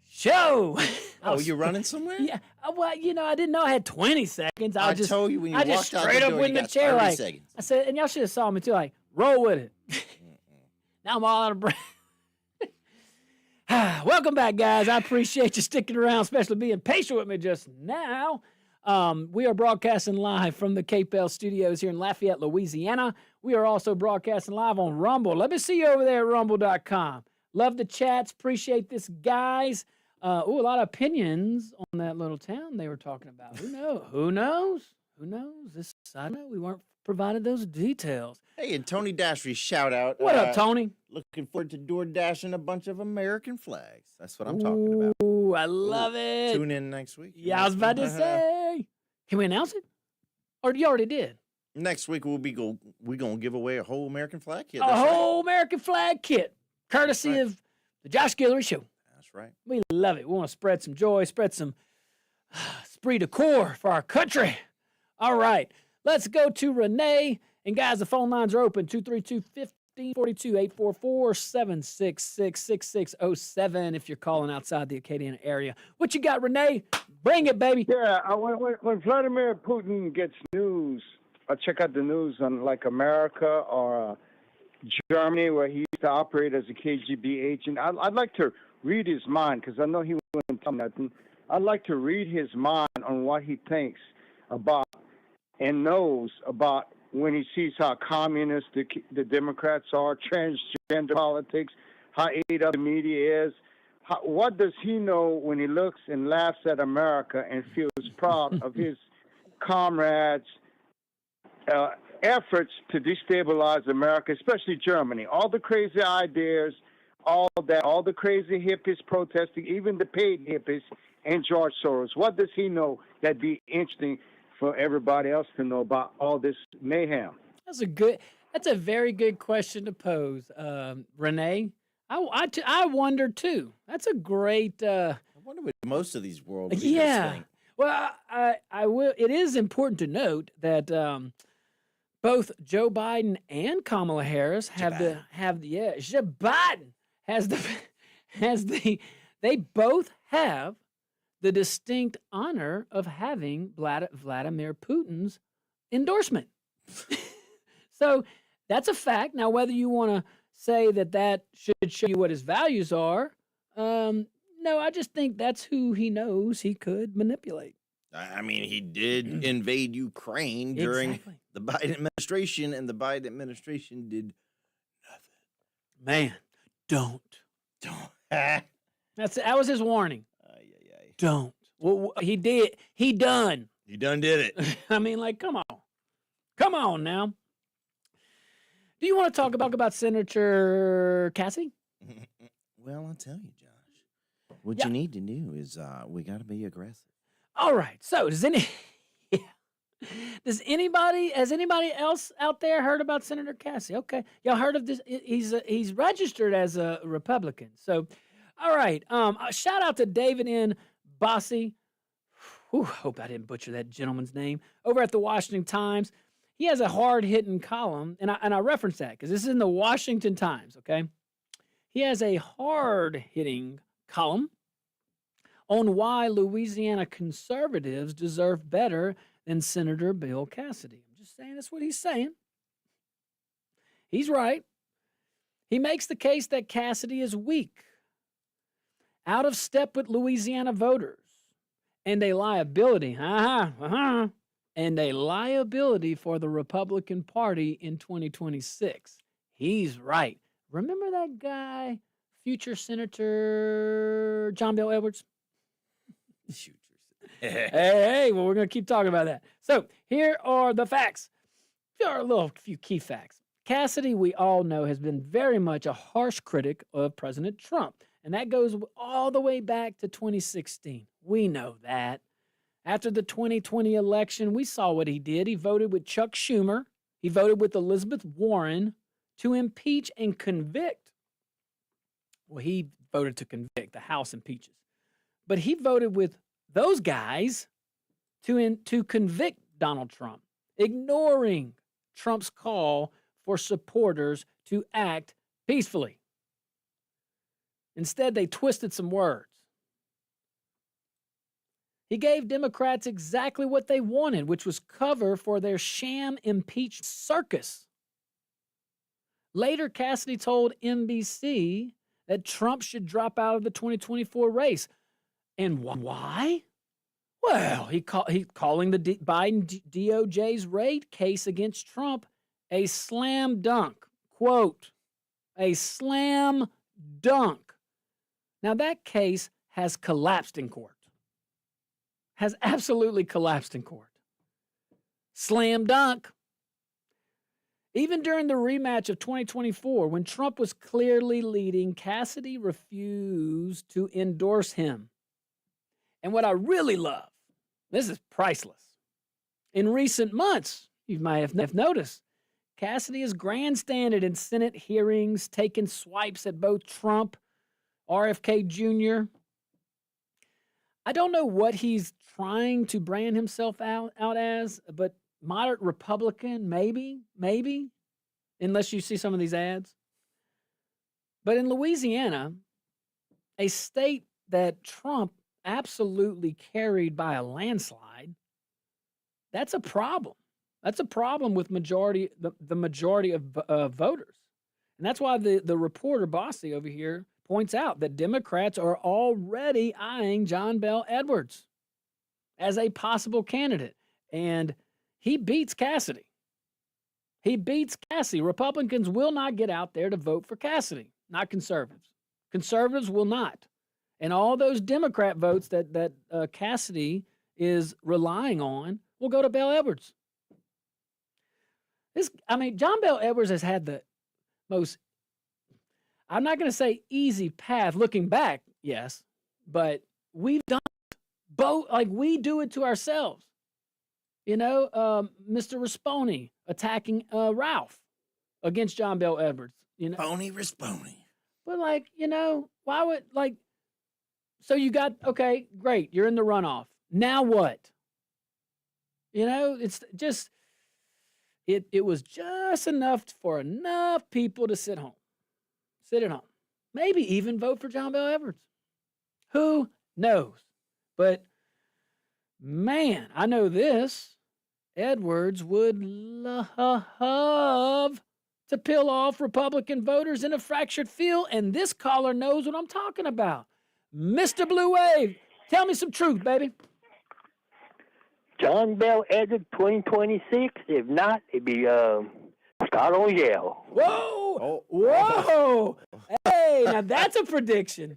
show. Oh, you running somewhere? Yeah. Well, I didn't know I had 20 seconds. I told you when you I just walked out straight the up door, went you in the got chair 30 like seconds. I said, and y'all should have saw me too. Like, roll with it. Now I'm all out of breath. Welcome back, guys. I appreciate you sticking around, especially being patient with me just now. We are broadcasting live from the KPEL studios here in Lafayette, Louisiana. We are also broadcasting live on Rumble. Let me see you over there at rumble.com. Love the chats. Appreciate this, guys. A lot of opinions on that little town they were talking about. Who knows? Who knows? Who knows? I know we weren't provided those details. Hey, and Tony Dashery, shout out. What up, Tony? Looking forward to door dashing a bunch of American flags. That's what I'm talking about. Ooh, I love it. Tune in next week. Yeah, I was about to say. Can we announce it? Or you already did? Next week we're gonna give away a whole American flag kit. A whole American flag kit, courtesy right. of the Josh Guillory Show. That's right. We love it. We want to spread some joy, spread some esprit de corps for our country. All right, let's go to Renee. And guys, the phone lines are open, 232-1542, 844-766-6607 if you're calling outside the Acadiana area. What you got, Renee? Bring it, baby. Yeah, when Vladimir Putin gets news, I check out the news on like America or Germany, where he used to operate as a KGB agent. I'd like to read his mind because I know he wouldn't tell me nothing. I'd like to read his mind on what he thinks about and knows about when he sees how communist the Democrats are, transgender politics, how ate up the media is. What does he know when he looks and laughs at America and feels proud of his comrades' efforts to destabilize America, especially Germany? All the crazy ideas, all the crazy hippies protesting, even the paid hippies, and George Soros. What does he know that'd be interesting for everybody else to know about all this mayhem? That's a very good question to pose, Renee. I wonder too. That's a great. I wonder what most of these world leaders think. Well, I will. It is important to note that both Joe Biden and Kamala Harris Joe Biden they both have the distinct honor of having Vladimir Putin's endorsement. So that's a fact. Now, whether you want to say that should show you what his values are, no, I just think that's who he knows he could manipulate. I mean, he did invade Ukraine during the Biden administration, and the Biden administration did nothing. Man, don't. That was his warning. Don't. Well, he did. He done. He done did it. I mean, like, come on now. Do you want to talk about Senator Cassidy? Well, I'll tell you, Josh. What you need to do is we got to be aggressive. All right. So has anybody else out there heard about Senator Cassidy? Okay, y'all heard of this? He's registered as a Republican. So, all right. Shout out to David N. Bossy. Hope I didn't butcher that gentleman's name. Over at the Washington Times. He has a hard-hitting column, and I reference that because this is in the Washington Times, okay? He has a hard-hitting column on why Louisiana conservatives deserve better than Senator Bill Cassidy. I'm just saying that's what he's saying. He's right. He makes the case that Cassidy is weak, out of step with Louisiana voters, and a liability, and a liability for the Republican Party in 2026. He's right. Remember that guy, future Senator John Bel Edwards? Hey, well, we're going to keep talking about that. So here are the facts. Here are a few key facts. Cassidy, we all know, has been very much a harsh critic of President Trump. And that goes all the way back to 2016. We know that. After the 2020 election, we saw what he did. He voted with Chuck Schumer. He voted with Elizabeth Warren to impeach and convict. Well, he voted to convict. The House impeaches. But he voted with those guys to convict Donald Trump, ignoring Trump's call for supporters to act peacefully. Instead, they twisted some words. He gave Democrats exactly what they wanted, which was cover for their sham impeachment circus. Later, Cassidy told NBC that Trump should drop out of the 2024 race. And why? Well, he calling the Biden DOJ's raid case against Trump a slam dunk. Quote, a slam dunk. Now, that case has collapsed in court. Has absolutely collapsed in court. Slam dunk. Even during the rematch of 2024, when Trump was clearly leading, Cassidy refused to endorse him. And what I really love, this is priceless. In recent months, you might have noticed, Cassidy has grandstanded in Senate hearings, taking swipes at both Trump, RFK Jr. I don't know what he's trying to brand himself out as, but moderate Republican, maybe, unless you see some of these ads. But in Louisiana, a state that Trump absolutely carried by a landslide, that's a problem. That's a problem with the majority of voters. And that's why the reporter, Bossy, over here, points out that Democrats are already eyeing John Bel Edwards as a possible candidate. And he beats Cassidy. He beats Cassidy. Republicans will not get out there to vote for Cassidy, not conservatives. Conservatives will not. And all those Democrat votes that Cassidy is relying on will go to Bel Edwards. John Bel Edwards has had the most, I'm not going to say easy path looking back, yes, but we've done it. Both, like we do it to ourselves. You know, Mr. Risponi attacking Ralph against John Bel Edwards. You know, Risponi. But why would so you got, okay, great, you're in the runoff. Now what? It's just, it was just enough for enough people to sit at home. Maybe even vote for John Bel Edwards. Who knows? But man, I know this. Edwards would love to peel off Republican voters in a fractured field, and this caller knows what I'm talking about. Mr. Blue Wave, tell me some truth, baby. John Bel Edwards, 2026. If not, it'd be Scott O'Yell. Whoa! Whoa! Hey, now that's a prediction.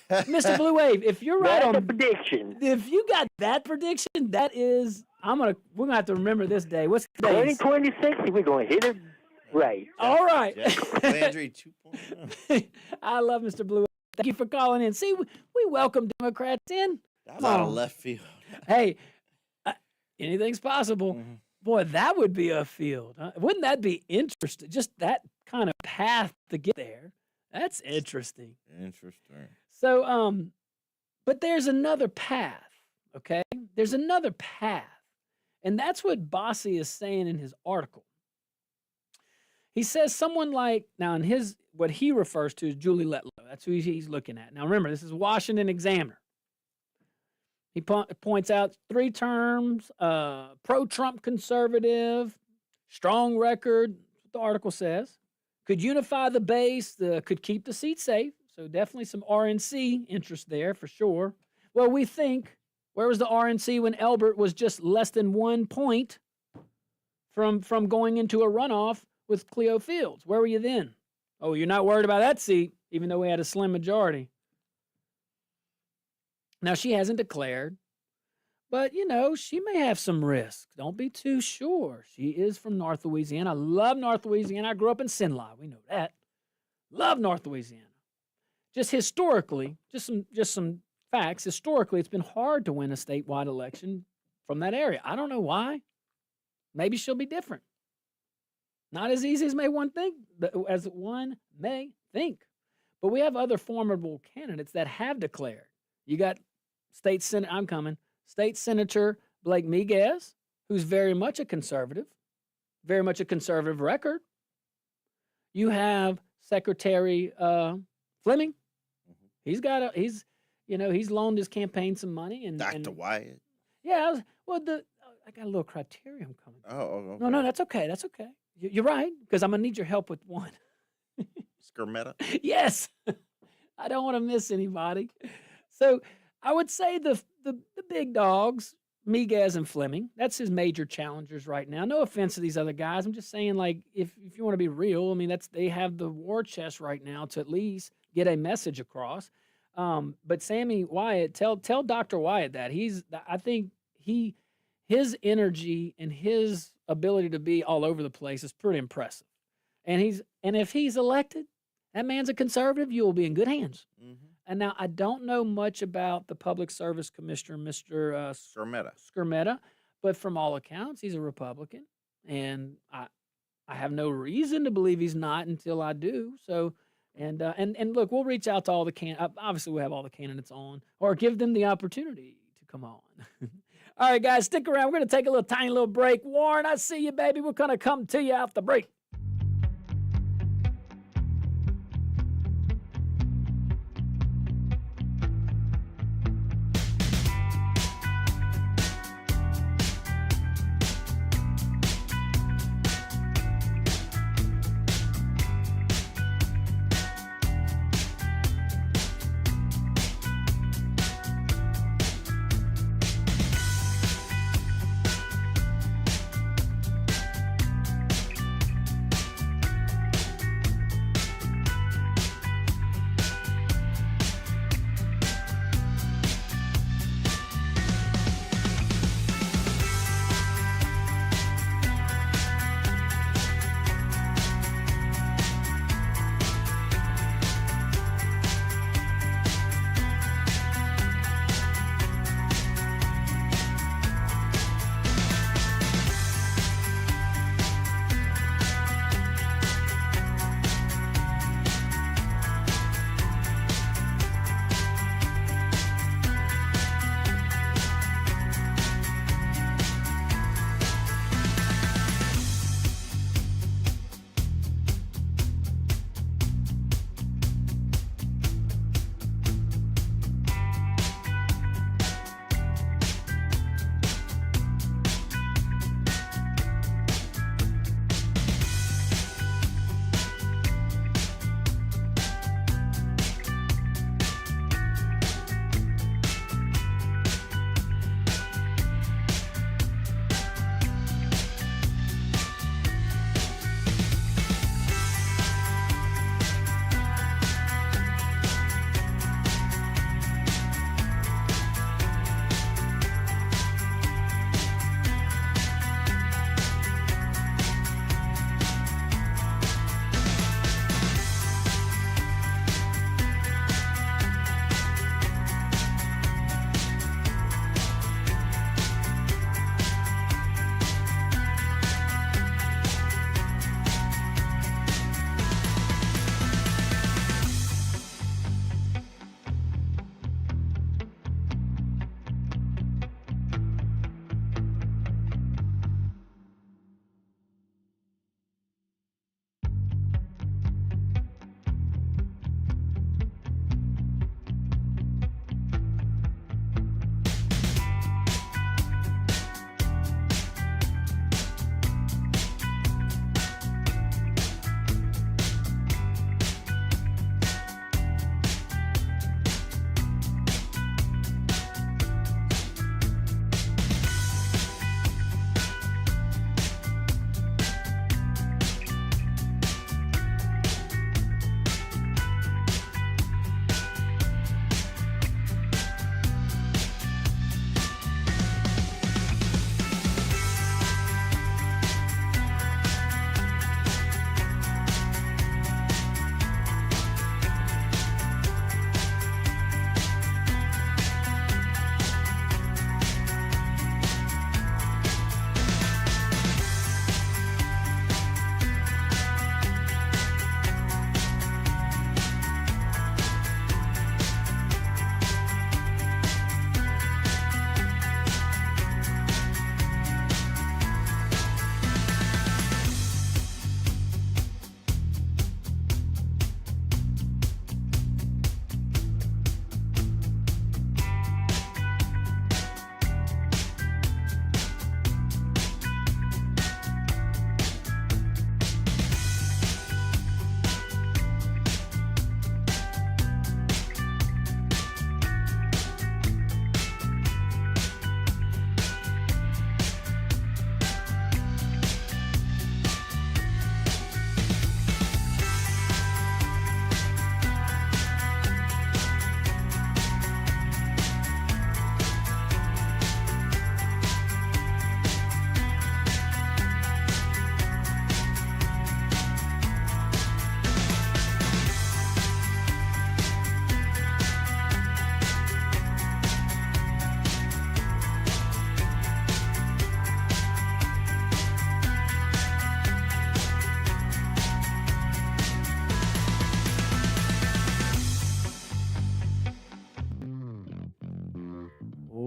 Mr. Blue Wave, if you're right That's a prediction. If you got that prediction, that is, we're gonna have to remember this day. What's the day? 2026, we're gonna hit it right. All right. Landry 2.0. I love Mr. Blue Wave. Thank you for calling in. See, we welcome Democrats in. That's out of left field. Hey, anything's possible. Mm-hmm. Boy, that would be a field. Huh? Wouldn't that be interesting? Just that kind of path to get there. That's interesting. Interesting. So, but there's another path, okay? There's another path. And that's what Bossy is saying in his article. He says someone like, now in what he refers to is Julie Letlow. That's who he's looking at. Now remember, this is Washington Examiner. He points out 3 terms, pro-Trump conservative, strong record, the article says. Could unify the base, could keep the seat safe. So definitely some RNC interest there for sure. Well, we think, where was the RNC when Elbert was just less than 1 point from going into a runoff with Cleo Fields? Where were you then? Oh, you're not worried about that seat, even though we had a slim majority. Now, she hasn't declared, but, she may have some risk. Don't be too sure. She is from North Louisiana. I love North Louisiana. I grew up in Sinai. We know that. Love North Louisiana. Just historically, just some facts. Historically, it's been hard to win a statewide election from that area. I don't know why. Maybe she'll be different. Not as easy as one may think. But we have other formidable candidates that have declared. You got State Senator Blake Miguez, who's very much a conservative record. You have Secretary Fleming, He's he's loaned his campaign some money and Dr. Wyatt. Yeah, I got a little criterium coming. Oh, okay. No, that's okay. That's okay. You're right, because I'm gonna need your help with one. Skirmetta. Yes, I don't want to miss anybody. So I would say the big dogs, Miguez and Fleming. That's his major challengers right now. No offense to these other guys. I'm just saying, like, if you want to be real, I mean, they have the war chest right now to at least get a message across. But Sammy Wyatt, tell Dr. Wyatt that I think his energy and his ability to be all over the place is pretty impressive. And if he's elected, that man's a conservative. You will be in good hands. Mm-hmm. And now I don't know much about the Public Service Commissioner, Mr. Skirmetta, but from all accounts, he's a Republican, and I have no reason to believe he's not until I do. So, and look, we'll reach out to all the obviously we'll have all the candidates on, or give them the opportunity to come on. All right, guys, stick around. We're going to take a tiny little break. Warren, I see you, baby. We're going to come to you after the break.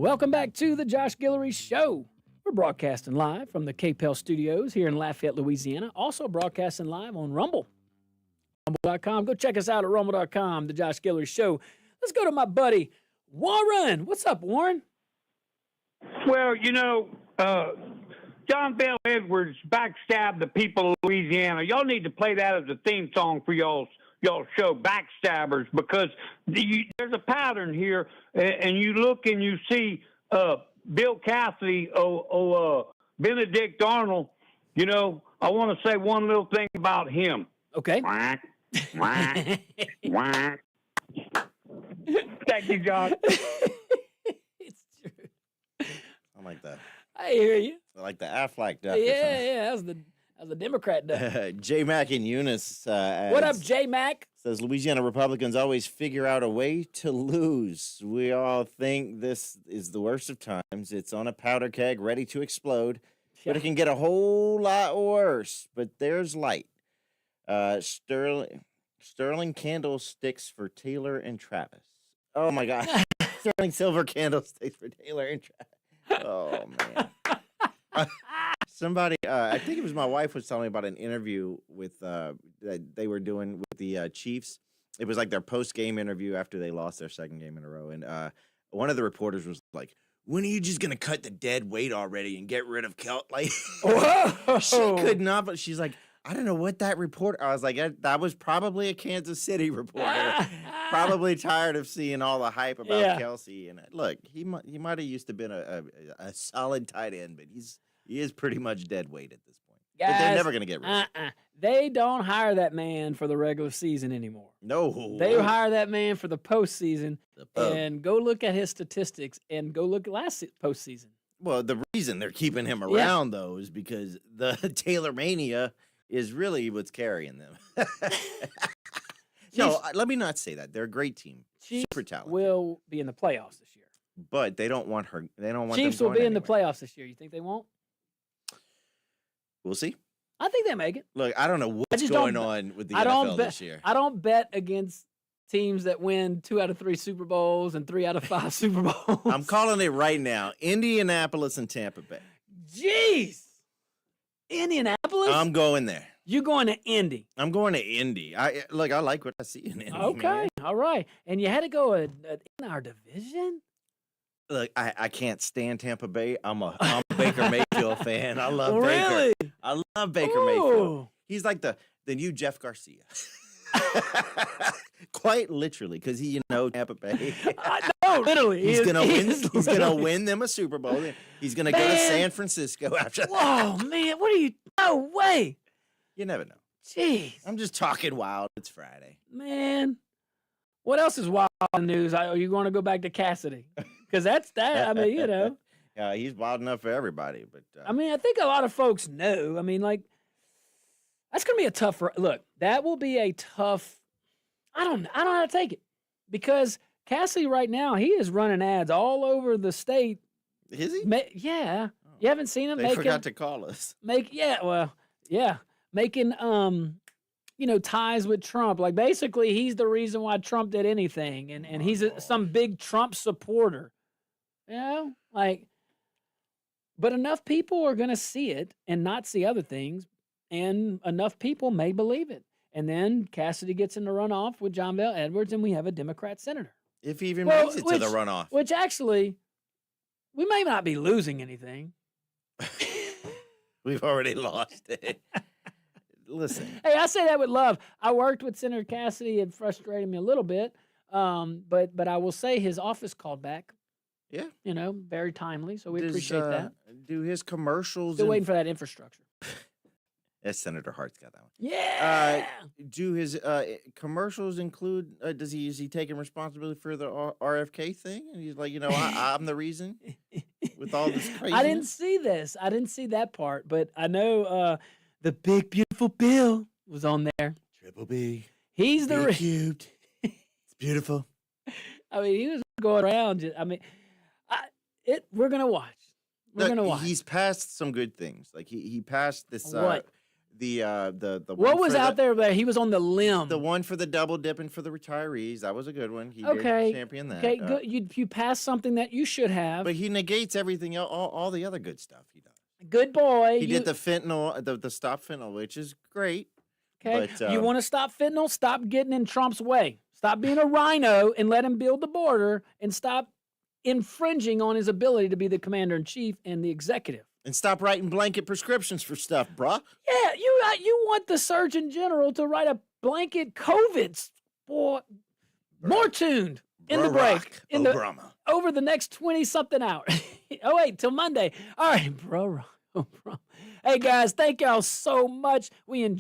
Welcome back to the Josh Guillory Show. We're broadcasting live from the KPEL studios here in Lafayette, Louisiana. Also broadcasting live on Rumble. Rumble.com. Go check us out at Rumble.com, the Josh Guillory Show. Let's go to my buddy, Warren. What's up, Warren? Well, John Bell Edwards backstabbed the people of Louisiana. Y'all need to play that as a theme song for y'all's show, Backstabbers, because there's a pattern here, and you look and you see Bill Cassidy, Benedict Arnold. I want to say one little thing about him. Okay. Whack, whack, whack. Thank you, John. It's true. I like that. I hear you. I like the Aflac duck. Yeah, that was the Democrat duck. J Mac in Eunice. What up, J Mac? Says Louisiana Republicans always figure out a way to lose. We all think this is the worst of times. It's on a powder keg ready to explode, but it can get a whole lot worse. But there's light. Sterling candlesticks for Taylor and Travis. Oh my God. Sterling silver candlesticks for Taylor and Travis. Oh man. Somebody, I think it was my wife, was telling me about an interview with that they were doing with the Chiefs. It was like their post-game interview after they lost their second game in a row. And one of the reporters was like, "When are you just going to cut the dead weight already and get rid of Kelt?" Like, she could not, but she's like, I don't know what that reporter, I was like, that was probably a Kansas City reporter. Probably tired of seeing all the hype about Kelsey. And look, he might have used to been a solid tight end, but he is pretty much dead weight at this point. Guys, but they're never going to get rid of him. They don't hire that man for the regular season anymore. No. They hire that man for the postseason. And go look at his statistics and go look at last postseason. Well, the reason they're keeping him around, though, is because the Taylor Mania is really what's carrying them. No, let me not say that. They're a great team. Chiefs super talented. will be in the playoffs this year. But they don't want her. They don't want Chiefs them will be in the anywhere. playoffs this year. You think they won't? We'll see. I think they make it. Look, I don't know what's going on with the NFL this year. I don't bet against teams that win 2 out of 3 Super Bowls and 3 out of 5 Super Bowls. I'm calling it right now. Indianapolis and Tampa Bay. Jeez. Indianapolis? I'm going there. You going to Indy? I'm going to Indy. I like what I see in Indy. Okay, man. all right. And you had to go in our division? Look, I can't stand Tampa Bay. I'm a Baker Mayfield fan. I love Really? Baker. I love Baker Mayfield. He's like the new Jeff Garcia. Quite literally, because Tampa Bay. No, literally. He's gonna win them a Super Bowl. He's gonna go to San Francisco after that. Whoa, man, what are you? No way. You never know. Jeez. I'm just talking wild. It's Friday. Man. What else is wild in the news? Are you going to go back to Cassidy? Because that's that. I mean, Yeah, he's wild enough for everybody. But I mean, I think a lot of folks know. I mean, like, that's going to be a tough look. That will be a tough. I don't know how to take it, because Cassidy right now, he is running ads all over the state. Is he? Yeah. You haven't seen him? They forgot to call us. Making ties with Trump. Like, basically, he's the reason why Trump did anything, and he's some big Trump supporter. But enough people are going to see it and not see other things, and enough people may believe it. And then Cassidy gets in the runoff with John Bell Edwards, and we have a Democrat senator. If he even makes it to the runoff. Which actually, we may not be losing anything. We've already lost it. Listen. Hey, I say that with love. I worked with Senator Cassidy. It frustrated me a little bit. But I will say his office called back. Yeah. Very timely. So we appreciate that. Do his commercials. Still waiting for that infrastructure. Yes, Senator Hart's got that one. Yeah. Do his commercials include, is he taking responsibility for the RFK thing? And he's like, I'm the reason with all this crazy. I didn't see this. I didn't see that part, but I know the big, beautiful Bill was on there. Triple B. He's the cubed. It's beautiful. I mean, he was going around. We're going to watch. We're going to watch. He's passed some good things. Like he passed this. What? The What one was for out there that he was on the limb? The one for the double dipping for the retirees. That was a good one. He Okay. did champion that. Okay, good. You passed something that you should have. But he negates everything, all the other good stuff he does. Good boy. He did the fentanyl, the stop fentanyl, which is great. Okay. But, you want to stop fentanyl? Stop getting in Trump's way. Stop being a rhino and let him build the border, and stop infringing on his ability to be the commander in chief and the executive. And stop writing blanket prescriptions for stuff, bruh. Yeah, you want the Surgeon General to write a blanket COVID. Boy, more tuned in the break. Over the next 20-something hours. Oh, wait, till Monday. All right, bro. Hey, guys, thank y'all so much. We enjoy